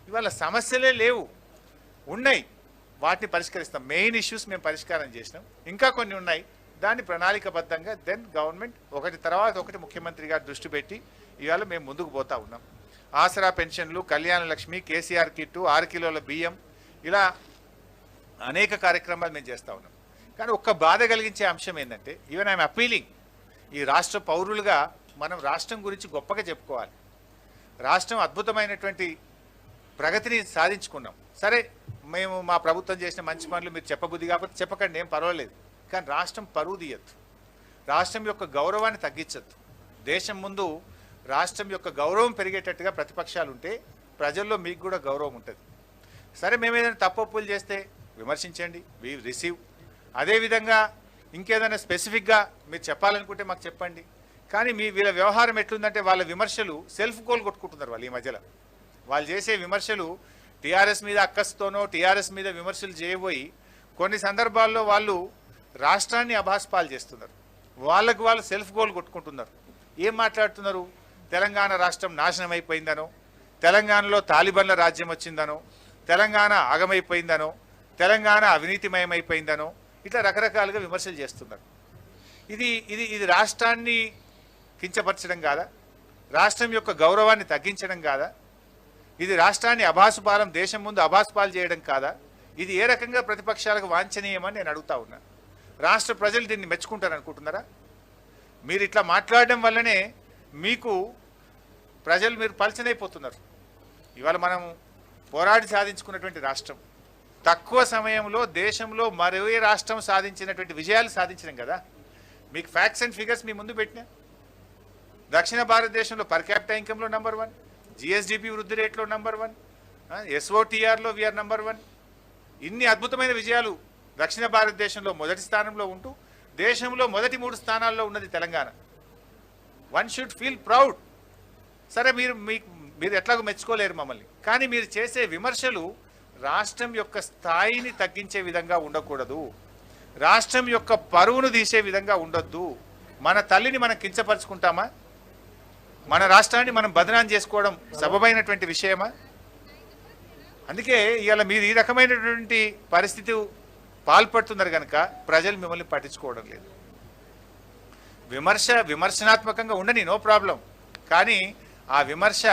ఇవాళ సమస్యలే లేవు, ఉన్నాయి. వాటిని పరిష్కరిస్తాం. మెయిన్ ఇష్యూస్ మేము పరిష్కారం చేసినాం. ఇంకా కొన్ని ఉన్నాయి. దాన్ని ప్రణాళికబద్ధంగా దెన్ గవర్నమెంట్ ఒకటి తర్వాత ఒకటి ముఖ్యమంత్రి గారు దృష్టి పెట్టి ఇవాళ మేము ముందుకు పోతా ఉన్నాం. ఆసరా పెన్షన్లు, కళ్యాణ లక్ష్మి, కేసీఆర్ కిట్టు, 6 కిలోల బియ్యం, ఇలా అనేక కార్యక్రమాలు మేము చేస్తూ ఉన్నాం. కానీ ఒక్క బాధ కలిగించే అంశం ఏంటంటే, ఈవెన్ ఐఎమ్ అపీలింగ్, ఈ రాష్ట్ర పౌరులుగా మనం రాష్ట్రం గురించి గొప్పగా చెప్పుకోవాలి. రాష్ట్రం అద్భుతమైనటువంటి ప్రగతిని సాధించుకున్నాం. సరే, మేము మా ప్రభుత్వం చేసిన మంచి పనులు మీరు చెప్పబుద్ధి కాకపోతే చెప్పకండి, ఏం పర్వాలేదు. కానీ రాష్ట్రం పరువు తీయద్దు, రాష్ట్రం యొక్క గౌరవాన్ని తగ్గించద్దు. దేశం ముందు రాష్ట్రం యొక్క గౌరవం పెరిగేటట్టుగా ప్రతిపక్షాలు ఉంటే ప్రజల్లో మీకు కూడా గౌరవం ఉంటుంది. సరే, మేము ఏదైనా తప్పులు చేస్తే విమర్శించండి, వి రిసీవ్. అదేవిధంగా ఇంకేదైనా స్పెసిఫిక్గా మీరు చెప్పాలనుకుంటే మాకు చెప్పండి. కానీ వీళ్ళ వ్యవహారం ఎట్లుందంటే, వాళ్ళ విమర్శలు సెల్ఫ్ గోల్ కొట్టుకుంటున్నారు. వాళ్ళు ఈ మధ్యలో వాళ్ళు చేసే విమర్శలు టీఆర్ఎస్ మీద అక్కస్తోనో టీఆర్ఎస్ మీద విమర్శలు చేయబోయి కొన్ని సందర్భాల్లో వాళ్ళు రాష్ట్రాన్ని అభాస్పాలు చేస్తున్నారు. వాళ్ళకు వాళ్ళు సెల్ఫ్ గోల్ కొట్టుకుంటున్నారు. ఏం మాట్లాడుతున్నారు? తెలంగాణ రాష్ట్రం నాశనం అయిపోయిందనో, తెలంగాణలో తాలిబన్ల రాజ్యం వచ్చిందనో, తెలంగాణ ఆగమైపోయిందనో, తెలంగాణ అవినీతిమయమైపోయిందనో, ఇట్లా రకరకాలుగా విమర్శలు చేస్తున్నారు. ఇది రాష్ట్రాన్ని కించపరచడం కాదా? రాష్ట్రం యొక్క గౌరవాన్ని తగ్గించడం కాదా? ఇది రాష్ట్రాన్ని అభాసుపాలం, దేశం ముందు అభాసుపాలు చేయడం కాదా? ఇది ఏ రకంగా ప్రతిపక్షాలకు వాంఛనీయమని నేను అడుగుతా ఉన్నా. రాష్ట్ర ప్రజలు దీన్ని మెచ్చుకుంటారు అనుకుంటున్నారా? మీరు ఇట్లా మాట్లాడడం వల్లనే మీకు ప్రజలు మీరు పలచనైపోతున్నారు. ఇవాళ మనం పోరాడి సాధించుకున్నటువంటి రాష్ట్రం, తక్కువ సమయంలో దేశంలో మరో రాష్ట్రం సాధించినటువంటి విజయాలు సాధించడం కదా. మీకు ఫ్యాక్ట్స్ అండ్ ఫిగర్స్ మీ ముందు పెట్టినా. దక్షిణ భారతదేశంలో పర్ క్యాపిటా ఇన్కంలో నంబర్ 1, జిఎస్డిపి వృద్ధి రేట్లో నంబర్ 1, ఎస్ఓటీఆర్లో వీఆర్ నంబర్ 1. ఇన్ని అద్భుతమైన విజయాలు దక్షిణ భారతదేశంలో మొదటి స్థానంలో ఉంటూ దేశంలో మొదటి 3 స్థానాల్లో ఉన్నది Telangana. One should feel proud. సరే, మీరు ఎట్లాగో మెచ్చుకోలేరు మమ్మల్ని. కానీ మీరు చేసే విమర్శలు రాష్ట్రం యొక్క స్థాయిని తగ్గించే విధంగా ఉండకూడదు, రాష్ట్రం యొక్క పరువును తీసే విధంగా ఉండొద్దు. మన తల్లిని మనం కించపరుచుకుంటామా? మన రాష్ట్రాన్ని మనం బదనాం చేసుకోవడం సబబైనటువంటి విషయమా? అందుకే ఇవాళ మీరు ఈ రకమైనటువంటి పరిస్థితి పాల్పడుతున్నారు కనుక ప్రజలు మిమ్మల్ని పట్టించుకోవడం లేదు. విమర్శనాత్మకంగా ఉండని, నో ప్రాబ్లం. కానీ ఆ విమర్శ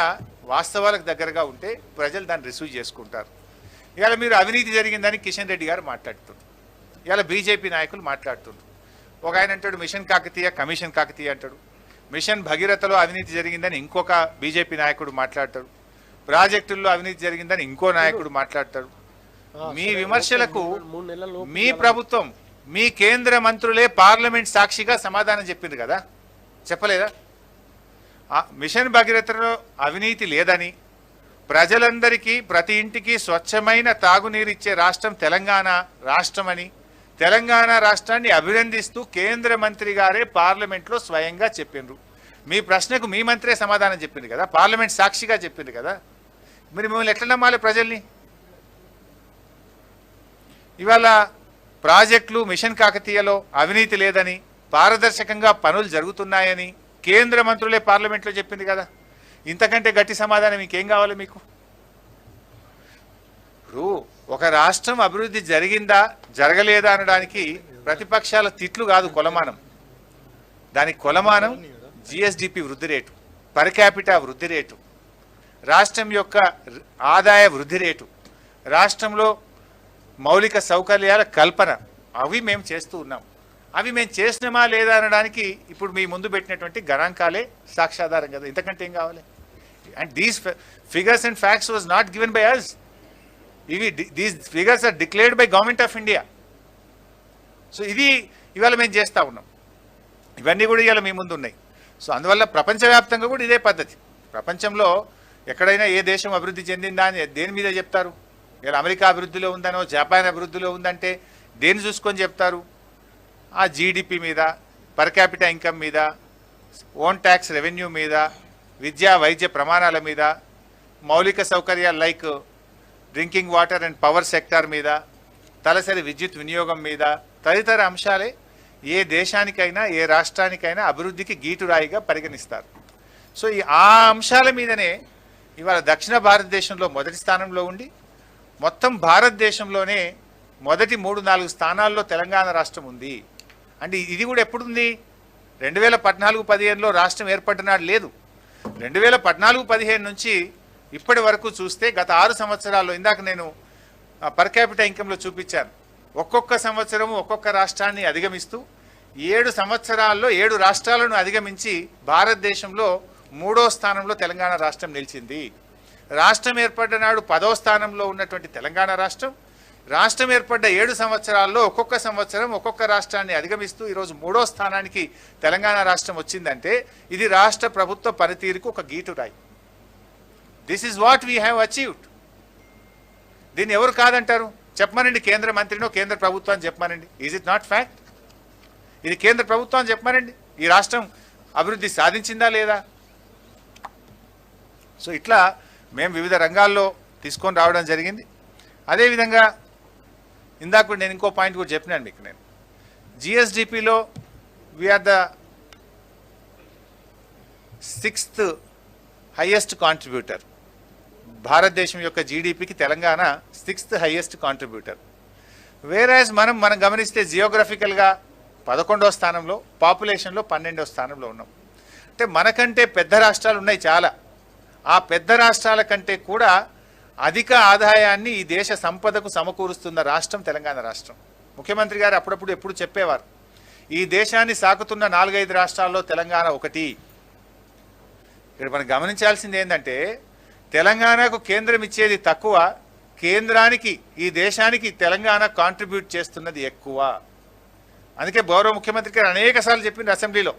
వాస్తవాలకు దగ్గరగా ఉంటే ప్రజలు దాన్ని రిసీవ్ చేసుకుంటారు. ఇవాళ మీరు అవినీతి జరిగిందని కిషన్ రెడ్డి గారు మాట్లాడుతున్నారు, ఇవాళ బీజేపీ నాయకులు మాట్లాడుతున్నారు. ఒక ఆయన అంటాడు మిషన్ కాకతీయ, కమిషన్ కాకతీయ అంటాడు. మిషన్ భగీరథలో అవినీతి జరిగిందని ఇంకొక బీజేపీ నాయకుడు మాట్లాడతాడు. ప్రాజెక్టుల్లో అవినీతి జరిగిందని ఇంకో నాయకుడు మాట్లాడతాడు. మీ విమర్శలకు మీ ప్రభుత్వం, మీ కేంద్ర మంత్రులే పార్లమెంట్ సాక్షిగా సమాధానం చెప్పింది కదా, చెప్పలేదా? మిషన్ భగీరథలో అవినీతి లేదని, ప్రజలందరికీ ప్రతి ఇంటికి స్వచ్ఛమైన తాగునీరు ఇచ్చే రాష్ట్రం తెలంగాణ రాష్ట్రమని, తెలంగాణ రాష్ట్రాన్ని అభినందిస్తూ కేంద్ర మంత్రి గారే పార్లమెంట్లో స్వయంగా చెప్పిండ్రు. మీ ప్రశ్నకు మీ మంత్రే సమాధానం చెప్పింది కదా, పార్లమెంట్ సాక్షిగా చెప్పింది కదా. మీరు మిమ్మల్ని ఎట్లా నమ్మాలి ప్రజల్ని? ఇవాళ ప్రాజెక్టులు మిషన్ కాకతీయలో అవినీతి లేదని, పారదర్శకంగా పనులు జరుగుతున్నాయని కేంద్ర మంత్రులే పార్లమెంట్లో చెప్పింది కదా. ఇంతకంటే గట్టి సమాధానం ఇంకేం కావాలి మీకు? ఇప్పుడు ఒక రాష్ట్రం అభివృద్ధి జరిగిందా జరగలేదా అనడానికి ప్రతిపక్షాల తిట్లు కాదు కొలమానం. దానికి కొలమానం జిఎస్డిపి వృద్ధి రేటు, పర్ క్యాపిటా వృద్ధి రేటు, రాష్ట్రం యొక్క ఆదాయ వృద్ధి రేటు, రాష్ట్రంలో మౌలిక సౌకర్యాల కల్పన, అవి మేము చేస్తూ ఉన్నాం. అవి మేము చేసినామా లేదా అనడానికి ఇప్పుడు మీ ముందు పెట్టినటువంటి గణాంకాలే సాక్ష్యాధారం కదా. ఇంతకంటే ఏం కావాలి? And these figures and facts was not given by us. These figures are declared by government of India. So ఇది ఇవాళ మేము చేస్తూ ఉన్నాం. ఇవన్నీ కూడా ఇవాళ మీ ముందు ఉన్నాయి. సో అందువల్ల ప్రపంచవ్యాప్తంగా కూడా ఇదే పద్ధతి. ప్రపంచంలో ఎక్కడైనా ఏ దేశం అభివృద్ధి చెందిందా అని దేని మీద చెప్తారు? ఇలా అమెరికా అభివృద్ధిలో ఉందనో, జపాన్ అభివృద్ధిలో ఉందంటే దేన్ని చూసుకొని చెప్తారు? ఆ జీడిపి మీద, పర్ క్యాపిటల్ ఇన్కమ్ మీద, ఓన్ ట్యాక్స్ రెవెన్యూ మీద, విద్యా వైద్య ప్రమాణాల మీద, మౌలిక సౌకర్యాలు like drinking water and power sector మీద, తలసరి విద్యుత్ వినియోగం మీద తదితర అంశాలే ఏ దేశానికైనా ఏ రాష్ట్రానికైనా అభివృద్ధికి గీటురాయిగా పరిగణిస్తారు. సో ఆ అంశాల మీదనే ఇవాళ దక్షిణ భారతదేశంలో మొదటి స్థానంలో ఉండి మొత్తం భారతదేశంలోనే మొదటి 3-4 స్థానాల్లో తెలంగాణ రాష్ట్రం ఉంది. అంటే ఇది కూడా ఎప్పుడుంది? 2014-15లో రాష్ట్రం ఏర్పడినాడు లేదు. 2014-15 నుంచి ఇప్పటి వరకు చూస్తే గత 6 సంవత్సరాల్లో ఇందాక నేను పర్ క్యాపిటల్ ఇన్కంలో చూపించాను. ఒక్కొక్క సంవత్సరం ఒక్కొక్క రాష్ట్రాన్ని అధిగమిస్తూ 7 సంవత్సరాల్లో 7 రాష్ట్రాలను అధిగమించి భారతదేశంలో 3వ స్థానంలో తెలంగాణ రాష్ట్రం నిలిచింది. రాష్ట్రం ఏర్పడ్డ నాడు 10వ స్థానంలో ఉన్నటువంటి తెలంగాణ రాష్ట్రం ఏర్పడ్డ 7 సంవత్సరాల్లో ఒక్కొక్క సంవత్సరం ఒక్కొక్క రాష్ట్రాన్ని అధిగమిస్తూ ఈరోజు 3వ స్థానానికి తెలంగాణ రాష్ట్రం వచ్చిందంటే ఇది రాష్ట్ర ప్రభుత్వ పనితీరుకు ఒక గీటురాయి. This is what we have achieved. దీన్ని ఎవరు కాదంటారు? చెప్పమనండి, కేంద్ర మంత్రినో కేంద్ర ప్రభుత్వాన్ని చెప్పమనండి. Is it not fact? ఇది కేంద్ర ప్రభుత్వాన్ని చెప్పమనండి. ఈ రాష్ట్రం అభివృద్ధి సాధించిందా లేదా? సో ఇట్లా మేము వివిధ రంగాల్లో తీసుకొని రావడం జరిగింది. అదేవిధంగా ఇందాక నేను ఇంకో పాయింట్ కూడా చెప్పినాను మీకు. నేను జిఎస్డిపిలో we're the 6th highest contributor. భారతదేశం యొక్క జీడిపికి Telangana 6th highest contributor. Whereas మనం గమనిస్తే జియోగ్రఫికల్గా 11వ స్థానంలో, పాపులేషన్లో 12వ స్థానంలో ఉన్నాం. అంటే మనకంటే పెద్ద రాష్ట్రాలు ఉన్నాయి చాలా. ఆ పెద్ద రాష్ట్రాల కంటే కూడా అధిక ఆదాయాన్ని ఈ దేశ సంపదకు సమకూరుస్తున్న రాష్ట్రం తెలంగాణ రాష్ట్రం. ముఖ్యమంత్రి గారు అప్పుడప్పుడు ఎప్పుడు చెప్పేవారు, ఈ దేశాన్ని సాకుతున్న 4-5 రాష్ట్రాల్లో తెలంగాణ ఒకటి. ఇక్కడ మనం గమనించాల్సింది ఏంటంటే తెలంగాణకు కేంద్రం ఇచ్చేది తక్కువ, కేంద్రానికి ఈ దేశానికి తెలంగాణ కాంట్రిబ్యూట్ చేస్తున్నది ఎక్కువ. అందుకే గౌరవ ముఖ్యమంత్రి గారు అనేక సార్లు చెప్పింది అసెంబ్లీలో,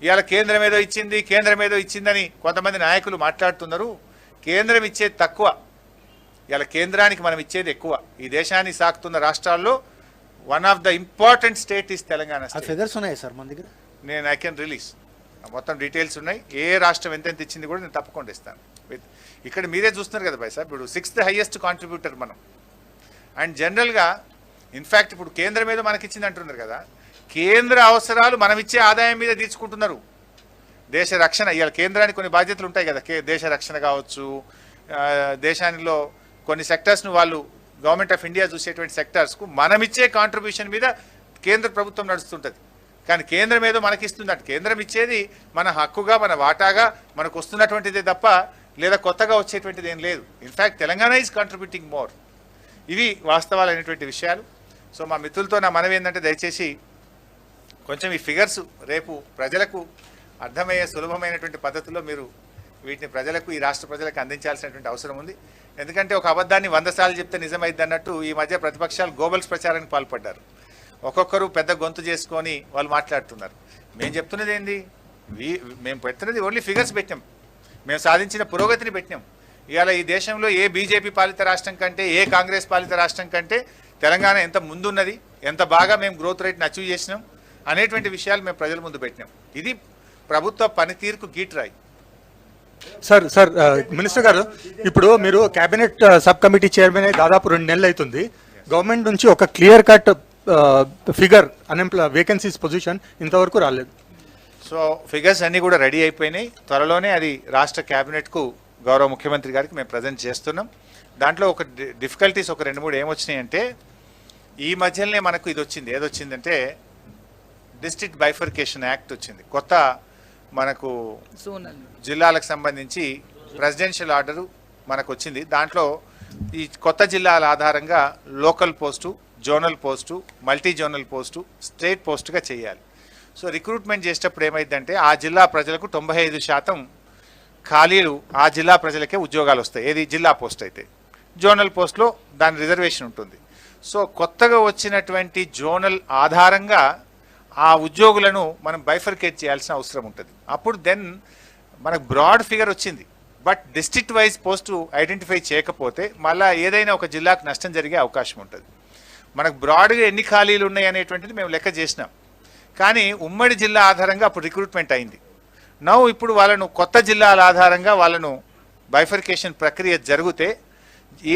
ఇవాళ కేంద్రం ఏదో ఇచ్చిందని కొంతమంది నాయకులు మాట్లాడుతున్నారు. కేంద్రం ఇచ్చేది తక్కువ, ఇలా కేంద్రానికి మనం ఇచ్చేది ఎక్కువ. ఈ దేశాన్ని సాకుతున్న రాష్ట్రాల్లో one of the important state is Telangana. Figures ఉన్నాయి సార్ మన దగ్గర, నేను ఐ కెన్ రిలీజ్ మొత్తం డీటెయిల్స్ ఉన్నాయి. ఏ రాష్ట్రం ఎంతెంత ఇచ్చింది కూడా నేను తప్పకుండా ఇస్తాను. ఇక్కడ మీరే చూస్తున్నారు కదా భాయ్ సార్, ఇప్పుడు 6th హైయెస్ట్ కాంట్రిబ్యూటర్ మనం. అండ్ జనరల్గా ఇన్ఫ్యాక్ట్ ఇప్పుడు కేంద్రం ఏదో మనకి ఇచ్చింది అంటున్నారు కదా, కేంద్ర అవసరాలు మనం ఇచ్చే ఆదాయం మీద తీర్చుకుంటున్నారు. దేశ రక్షణ, ఇవాళ కేంద్రానికి కొన్ని బాధ్యతలు ఉంటాయి కదా, దేశ రక్షణ కావచ్చు, దేశానిలో కొన్ని సెక్టర్స్ను వాళ్ళు గవర్నమెంట్ ఆఫ్ ఇండియా చూసేటువంటి సెక్టర్స్కు మనం ఇచ్చే కాంట్రిబ్యూషన్ మీద కేంద్ర ప్రభుత్వం నడుస్తుంటుంది. కానీ కేంద్రం ఏదో మనకిస్తుందంట. కేంద్రం ఇచ్చేది మన హక్కుగా, మన వాటాగా మనకు వస్తున్నటువంటిదే తప్ప లేదా కొత్తగా వచ్చేటువంటిది ఏం లేదు. In fact Telangana is contributing more. ఇవి వాస్తవాలైనటువంటి విషయాలు. సో మా మిత్రులతో నా మనవి ఏంటంటే దయచేసి కొంచెం ఈ ఫిగర్స్ రేపు ప్రజలకు అర్థమయ్యే సులభమైనటువంటి పద్ధతిలో మీరు వీటిని ప్రజలకు, ఈ రాష్ట్ర ప్రజలకు అందించాల్సినటువంటి అవసరం ఉంది. ఎందుకంటే ఒక అబద్ధాన్ని 100 సార్లు చెప్తే నిజమైద్ది అన్నట్టు ఈ మధ్య ప్రతిపక్షాలు గోబల్స్ ప్రచారానికి పాల్పడ్డారు. ఒక్కొక్కరు పెద్ద గొంతు చేసుకొని వాళ్ళు మాట్లాడుతున్నారు. మేము చెప్తున్నది ఏంది? మేము పెడుతున్నది ఓన్లీ ఫిగర్స్ పెట్టినాం, మేము సాధించిన పురోగతిని పెట్టినాం. ఇవాళ ఈ దేశంలో ఏ బీజేపీ పాలిత రాష్ట్రం కంటే, ఏ కాంగ్రెస్ పాలిత రాష్ట్రం కంటే తెలంగాణ ఎంత ముందున్నది, ఎంత బాగా మేము గ్రోత్ రేట్ని అచీవ్ చేసినాం అనేటువంటి విషయాలు మేము ప్రజల ముందు పెట్టినాం. ఇది ప్రభుత్వ పనితీరుకు గీట్రాయి. సార్ మినిస్టర్ గారు, ఇప్పుడు మీరు కేబినెట్ సబ్ కమిటీ చైర్మన్ అయి దాదాపు 2 నెలలు అవుతుంది. గవర్నమెంట్ నుంచి ఒక clear cut figure vacancies position ఇంతవరకు రాలేదు. సో ఫిగర్స్ అన్నీ కూడా రెడీ అయిపోయినాయి. త్వరలోనే అది రాష్ట్ర క్యాబినెట్కు గౌరవ ముఖ్యమంత్రి గారికి మేము ప్రజెంట్ చేస్తున్నాం. దాంట్లో ఒక డిఫికల్టీస్ ఒక 2-3 ఏమొచ్చినాయి అంటే, ఈ మధ్యలోనే మనకు ఇది వచ్చింది. ఏదొచ్చిందంటే డిస్ట్రిక్ట్ బైఫర్కేషన్ యాక్ట్ వచ్చింది. కొత్త మనకు జిల్లాలకు సంబంధించి ప్రెసిడెన్షియల్ ఆర్డరు మనకు వచ్చింది. దాంట్లో ఈ కొత్త జిల్లాల ఆధారంగా local post, zonal post, multi zonal post, state పోస్టుగా చేయాలి. సో రిక్రూట్మెంట్ చేసేటప్పుడు ఏమైందంటే ఆ జిల్లా ప్రజలకు 95% ఖాళీలు ఆ జిల్లా ప్రజలకే ఉద్యోగాలు వస్తాయి. ఏది జిల్లా పోస్ట్ అయితే, జోనల్ పోస్ట్లో దాని రిజర్వేషన్ ఉంటుంది. సో కొత్తగా వచ్చినటువంటి జోనల్ ఆధారంగా ఆ ఉద్యోగులను మనం బైఫర్కేట్ చేయాల్సిన అవసరం ఉంటుంది. అప్పుడు దెన్ మనకు బ్రాడ్ ఫిగర్ వచ్చింది. But district wise post identify చేయకపోతే మళ్ళీ ఏదైనా ఒక జిల్లాకు నష్టం జరిగే అవకాశం ఉంటుంది. మనకు బ్రాడ్గా ఎన్ని ఖాళీలు ఉన్నాయి అనేటువంటిది మేము లెక్క చేసినాం. కానీ ఉమ్మడి జిల్లా ఆధారంగా అప్పుడు రిక్రూట్మెంట్ అయింది. ఇప్పుడు వాళ్ళను కొత్త జిల్లాల ఆధారంగా వాళ్ళను బైఫర్కేషన్ ప్రక్రియ జరిగితే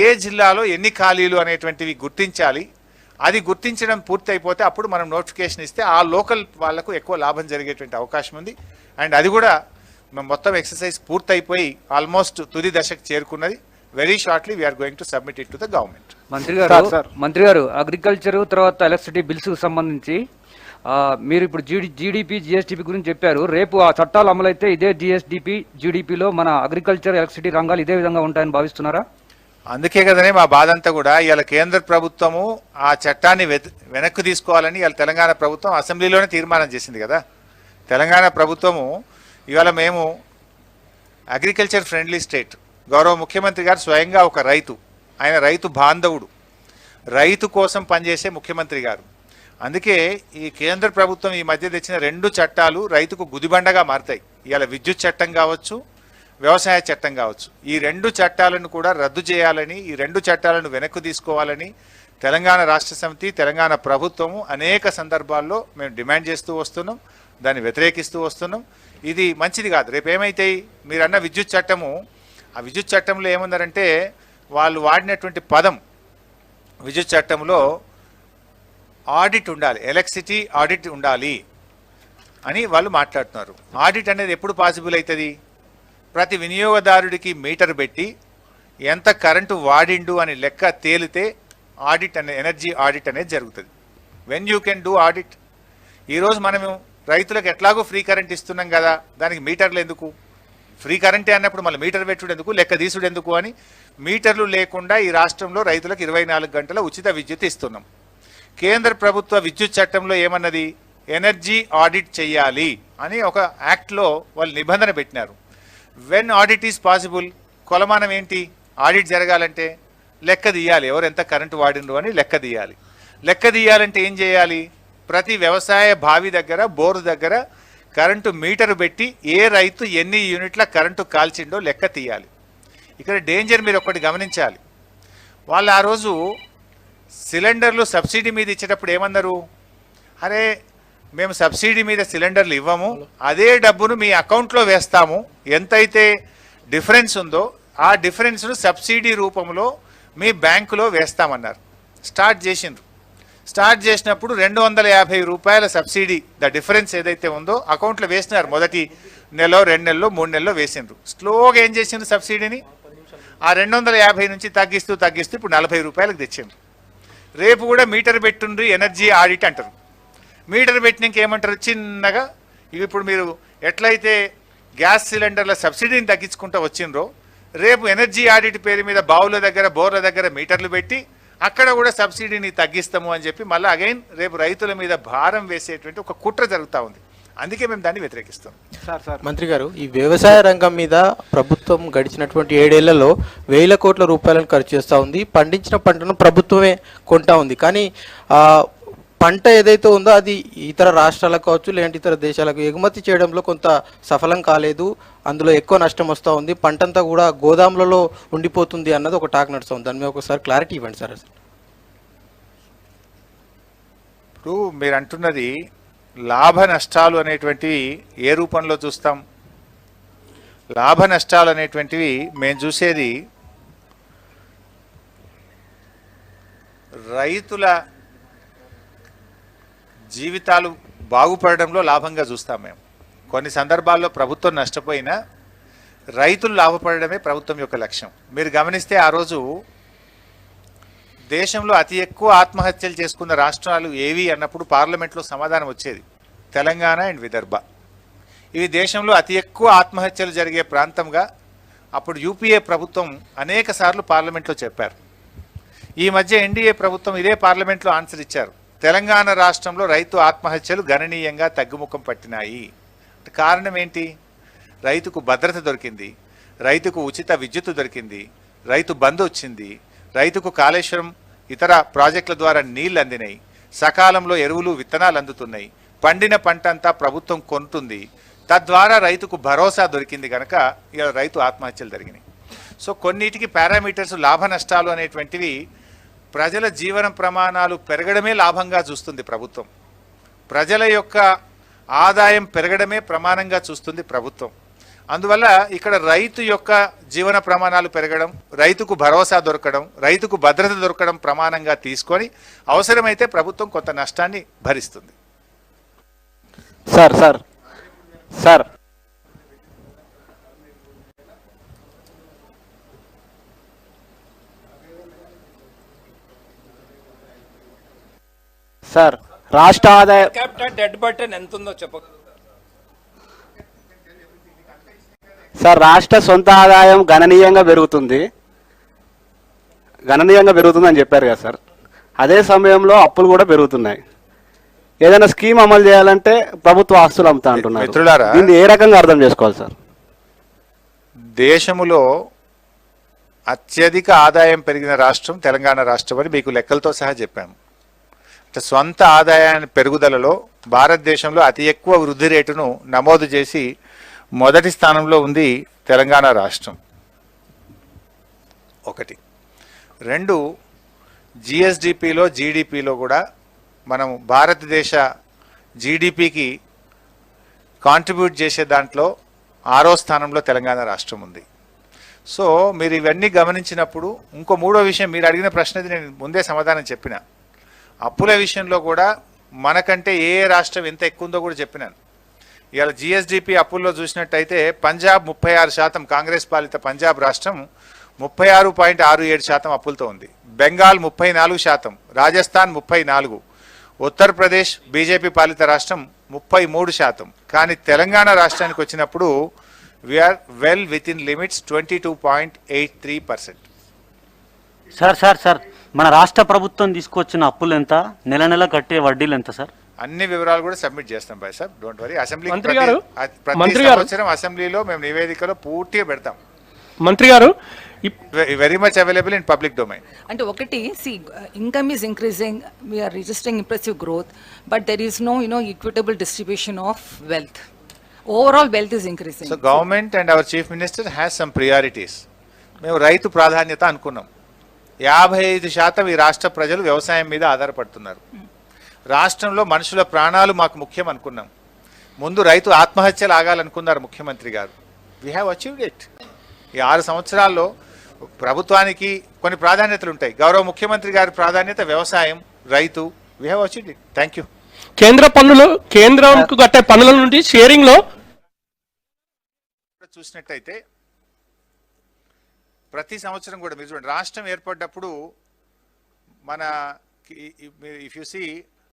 ఏ జిల్లాలో ఎన్ని ఖాళీలు అనేటువంటివి గుర్తించాలి. అది గుర్తించడం పూర్తి అయిపోతే అప్పుడు మనం నోటిఫికేషన్ ఇస్తే ఆ లోకల్ వాళ్లకు ఎక్కువ లాభం జరిగేటువంటి అవకాశం ఉంది. అండ్ అది కూడా మొత్తం ఎక్సర్సైజ్ పూర్తయిపోయి ఆల్మోస్ట్ తుది దశకు చేరుకున్నది. Very shortly we're going to submit it to the government. మంత్రి గారు అగ్రికల్చర్ తర్వాత ఎలక్ట్రిసిటీ బిల్స్ సంబంధించి మీరు ఇప్పుడు జీడిపి జిఎస్డిపి గురించి చెప్పారు. రేపు ఆ చట్టాలు అమలైతే ఇదే జిఎస్డిపి జీడిపిలో మన అగ్రికల్చర్ ఎలక్ట్రిసిటీ రంగాలు ఇదే విధంగా ఉంటాయని భావిస్తున్నారా? అందుకే కదనే మా బాధ అంతా కూడా. ఇవాళ కేంద్ర ప్రభుత్వము ఆ చట్టాన్ని వెనక్కి తీసుకోవాలని ఇవాళ తెలంగాణ ప్రభుత్వం అసెంబ్లీలోనే తీర్మానం చేసింది కదా. తెలంగాణ ప్రభుత్వము ఇవాళ మేము అగ్రికల్చర్ ఫ్రెండ్లీ స్టేట్, గౌరవ ముఖ్యమంత్రి గారు స్వయంగా ఒక రైతు, ఆయన రైతు బాంధవుడు, రైతు కోసం పనిచేసే ముఖ్యమంత్రి గారు. అందుకే ఈ కేంద్ర ప్రభుత్వం ఈ మధ్య తెచ్చిన 2 చట్టాలు రైతుకు గుదిబండగా మారుతాయి. ఇవాళ విద్యుత్ చట్టం కావచ్చు, వ్యవసాయ చట్టం కావచ్చు, ఈ 2 చట్టాలను కూడా రద్దు చేయాలని, ఈ 2 చట్టాలను వెనక్కు తీసుకోవాలని తెలంగాణ రాష్ట్ర సమితి, తెలంగాణ ప్రభుత్వము అనేక సందర్భాల్లో మేము డిమాండ్ చేస్తూ వస్తున్నాం, దాన్ని వ్యతిరేకిస్తూ వస్తున్నాం. ఇది మంచిది కాదు. రేపు ఏమైతాయి, మీరన్న విద్యుత్ చట్టము, ఆ విద్యుత్ చట్టంలో ఏముందంటే వాళ్ళు వాడినటువంటి పదం, విద్యుత్ చట్టంలో ఆడిట్ ఉండాలి, ఎలక్ట్రిసిటీ ఆడిట్ ఉండాలి అని వాళ్ళు మాట్లాడుతున్నారు. ఆడిట్ అనేది ఎప్పుడు పాసిబుల్ అవుతుంది? ప్రతి వినియోగదారుడికి మీటర్ పెట్టి ఎంత కరెంటు వాడిండు అని లెక్క తేలితే ఆడిట్ అనే ఎనర్జీ ఆడిట్ అనేది జరుగుతుంది. When you can do audit. ఈరోజు మనము రైతులకు ఎట్లాగో ఫ్రీ కరెంట్ ఇస్తున్నాం కదా, దానికి మీటర్లు ఎందుకు? ఫ్రీ కరెంటే అన్నప్పుడు మళ్ళీ మీటర్ పెట్టుడు ఎందుకు, లెక్క తీసుడు ఎందుకు అని మీటర్లు లేకుండా ఈ రాష్ట్రంలో రైతులకు 24 గంటల ఉచిత విద్యుత్ ఇస్తున్నాం. కేంద్ర ప్రభుత్వ విద్యుత్ చట్టంలో ఏమన్నది, ఎనర్జీ ఆడిట్ చేయాలి అని ఒక యాక్ట్లో వాళ్ళు నిబంధన పెట్టినారు. వెన్ ఆడిట్ ఈజ్ పాసిబుల్, కొలమానం ఏంటి? ఆడిట్ జరగాలంటే లెక్క తీయాలి, ఎవరు ఎంత కరెంటు వాడిండ్రు అని లెక్క తీయాలి. లెక్క తీయాలంటే ఏం చేయాలి? ప్రతి వ్యవసాయ బావి దగ్గర, బోరు దగ్గర కరెంటు మీటరు పెట్టి ఏ రైతు ఎన్ని యూనిట్ల కరెంటు కాల్చిండో లెక్క తీయాలి. ఇక్కడ డేంజర్ మీరు ఒకటి గమనించాలి. వాళ్ళు ఆ రోజు సిలిండర్లు సబ్సిడీ మీద ఇచ్చేటప్పుడు ఏమన్నారు, అరే మేము సబ్సిడీ మీద సిలిండర్లు ఇవ్వము, అదే డబ్బును మీ అకౌంట్లో వేస్తాము, ఎంతైతే డిఫరెన్స్ ఉందో ఆ డిఫరెన్స్ను సబ్సిడీ రూపంలో మీ బ్యాంకులో వేస్తామన్నారు. స్టార్ట్ చేసిండ్రు. స్టార్ట్ చేసినప్పుడు 250 రూపాయల సబ్సిడీ, ద డిఫరెన్స్ ఏదైతే ఉందో అకౌంట్లో వేసినారు. మొదటి నెలలో, 2 నెలలో, 3 నెలలో వేసిండ్రు. స్లోగా ఏం చేసిండ్రు, సబ్సిడీని ఆ 250 నుంచి తగ్గిస్తూ ఇప్పుడు 40 రూపాయలకు తెచ్చిండ్రు. రేపు కూడా మీటర్ పెట్టుండ్రి, ఎనర్జీ ఆడిట్ అంటారు. మీటర్ పెట్టినాక ఏమంటారు, చిన్నగా ఇప్పుడు మీరు ఎట్లయితే గ్యాస్ సిలిండర్ల సబ్సిడీని తగ్గించుకుంటూ వచ్చిండ్రో, రేపు ఎనర్జీ ఆడిట్ పేరు మీద బావుల దగ్గర, బోర్ల దగ్గర మీటర్లు పెట్టి అక్కడ కూడా సబ్సిడీని తగ్గిస్తాము అని చెప్పి మళ్ళీ అగైన్ రేపు రైతుల మీద భారం వేసేటువంటి ఒక కుట్ర జరుగుతూ ఉంది. అందుకే మేము దాన్ని వ్యతిరేకిస్తాం. మంత్రి గారు, ఈ వ్యవసాయ రంగం మీద ప్రభుత్వం గడిచినటువంటి 7 ఏళ్లలో 1000 కోట్ల రూపాయలను ఖర్చు చేస్తూ ఉంది. పండించిన పంటను ప్రభుత్వమే కొంటా ఉంది. కానీ పంట ఏదైతే ఉందో అది ఇతర రాష్ట్రాలకు కావచ్చు, లేదంటే ఇతర దేశాలకు ఎగుమతి చేయడంలో కొంత సఫలం కాలేదు. అందులో ఎక్కువ నష్టం వస్తూ ఉంది. పంటంతా కూడా గోదాములలో ఉండిపోతుంది అన్నది ఒక టాక్ నడుస్తుంది. దాని మీద ఒకసారి క్లారిటీ ఇవ్వండి సార్. ఇప్పుడు మీరు అంటున్నది లాభ నష్టాలు అనేటువంటివి ఏ రూపంలో చూస్తాం? లాభ నష్టాలు అనేటువంటివి మేము చూసేది రైతుల జీవితాలు బాగుపడడంలో లాభంగా చూస్తాం మేము. కొన్ని సందర్భాల్లో ప్రభుత్వం నష్టపోయినా రైతులు లాభపడడమే ప్రభుత్వం యొక్క లక్ష్యం. మీరు గమనిస్తే ఆ రోజు దేశంలో అతి ఎక్కువ ఆత్మహత్యలు చేసుకున్న రాష్ట్రాలు ఏవి అన్నప్పుడు పార్లమెంట్లో సమాధానం వచ్చేది తెలంగాణ అండ్ విదర్భ. ఇవి దేశంలో అతి ఎక్కువ ఆత్మహత్యలు జరిగే ప్రాంతంగా అప్పుడు యూపీఏ ప్రభుత్వం అనేక సార్లు పార్లమెంట్లో చెప్పారు. ఈ మధ్య ఎన్డీఏ ప్రభుత్వం ఇదే పార్లమెంట్లో ఆన్సర్ ఇచ్చారు. తెలంగాణ రాష్ట్రంలో రైతు ఆత్మహత్యలు గణనీయంగా తగ్గుముఖం పట్టినాయి. కారణం ఏంటి? రైతుకు భద్రత దొరికింది, రైతుకు ఉచిత విద్యుత్ దొరికింది, రైతు బంధు వచ్చింది, రైతుకు కాళేశ్వరం ఇతర ప్రాజెక్టుల ద్వారా నీళ్లు అందినాయి, సకాలంలో ఎరువులు విత్తనాలు అందుతున్నాయి, పండిన పంట అంతా ప్రభుత్వం కొంటుంది, తద్వారా రైతుకు భరోసా దొరికింది కనుక ఇలా రైతు ఆత్మహత్యలు జరిగినాయి. సో కొన్నిటికి పారామీటర్స్ లాభ నష్టాలు అనేటువంటివి ప్రజల జీవన ప్రమాణాలు పెరగడమే లాభంగా చూస్తుంది ప్రభుత్వం. ప్రజల యొక్క ఆదాయం పెరగడమే ప్రమాణంగా చూస్తుంది ప్రభుత్వం. అందువల్ల ఇక్కడ రైతు యొక్క జీవన ప్రమాణాలు పెరగడం, రైతుకు భరోసా దొరకడం, రైతుకు భద్రత దొరకడం ప్రమాణంగా తీసుకొని అవసరమైతే ప్రభుత్వం కొంత నష్టాన్ని భరిస్తుంది. సార్ సార్ సార్ సార్ రాష్ట్ర ఆదాయ డెడ్ బటన్ ఎంత ఉందో చెప్ప సార్ రాష్ట్ర సొంత ఆదాయం గణనీయంగా పెరుగుతుందని చెప్పారు కదా సార్. అదే సమయంలో అప్పులు కూడా పెరుగుతున్నాయి. ఏదైనా స్కీమ్ అమలు చేయాలంటే ప్రభుత్వ ఆస్తులు అమ్ముతా అంటున్నారు. మిత్రులారా, దీన్ని ఏ రకంగా అర్థం చేసుకోవాలి సార్? దేశములో అత్యధిక ఆదాయం పెరిగిన రాష్ట్రం తెలంగాణ రాష్ట్రం అని మీకు లెక్కలతో సహా చెప్పాము. స్వంత ఆదాయాన్ని పెరుగుదలలో భారతదేశంలో అతి ఎక్కువ వృద్ధి రేటును నమోదు చేసి మొదటి స్థానంలో ఉంది తెలంగాణ రాష్ట్రం. ఒకటి. రెండు, జిఎస్డిపిలో జీడిపిలో కూడా మనం భారతదేశ జీడిపికి కాంట్రిబ్యూట్ చేసే దాంట్లో 6వ స్థానంలో తెలంగాణ రాష్ట్రం ఉంది. సో మీరు ఇవన్నీ గమనించినప్పుడు ఇంకో మూడో విషయం, మీరు అడిగిన ప్రశ్నది నేను ముందే సమాధానం చెప్పిన. అప్పుల విషయంలో కూడా మనకంటే ఏ రాష్ట్రం ఎంత ఎక్కువ ఉందో కూడా చెప్పినాను. ఇవాళ జిఎస్డిపి అప్పుల్లో చూసినట్టయితే పంజాబ్ 36%, కాంగ్రెస్ పాలిత పంజాబ్ రాష్ట్రం 36.67% అప్పులతో ఉంది. బెంగాల్ 34%, రాజస్థాన్ 34%, ఉత్తరప్రదేశ్ బీజేపీ పాలిత రాష్ట్రం 33%. కానీ తెలంగాణ రాష్ట్రానికి వచ్చినప్పుడు we are well within limits 22.83%. Sir sir sir మన రాష్ట్ర ప్రభుత్వం తీసుకొచ్చిన అప్పులు ఎంత, నెల నెల కట్టే వడ్డీలు ఎంత సార్? అన్ని వివరాలు కూడా సబ్మిట్ చేస్తాం బాయ్ సార్, డోంట్ వరీ. అసెంబ్లీ మంత్రి గారు, ప్రతి సంవత్సరం అసెంబ్లీలో మేము నివేదికలో పూర్తిగా పెడతాం. మంత్రి గారు, very much available in public domain. అంటే ఒకటి, income is increasing, we are registering impressive growth, but there is no equitable distribution of wealth. Overall wealth is increasing. So government and our chief minister has some priorities. మేము రైతు ప్రాధాన్యత అనుకున్నాం. 55% ఈ రాష్ట్ర ప్రజలు వ్యవసాయం మీద ఆధారపడుతున్నారు. రాష్ట్రంలో మనుషుల ప్రాణాలు మాకు ముఖ్యం అనుకున్నాం. ముందు రైతు ఆత్మహత్యలు ఆగాలనుకున్నారు ముఖ్యమంత్రి గారు. We have achieved it. ఈ 6 సంవత్సరాల్లో ప్రభుత్వానికి కొన్ని ప్రాధాన్యతలు ఉంటాయి. గౌరవ ముఖ్యమంత్రి గారి ప్రాధాన్యత వ్యవసాయం, రైతు. We have achieved it. Thank you. కేంద్రంకు కట్టే పన్నుల నుండి షేరింగ్ లో చూసినట్టయితే ప్రతి సంవత్సరం కూడా మీరు చూడండి, రాష్ట్రం ఏర్పడ్డప్పుడు మన ఇఫ్ యు సీ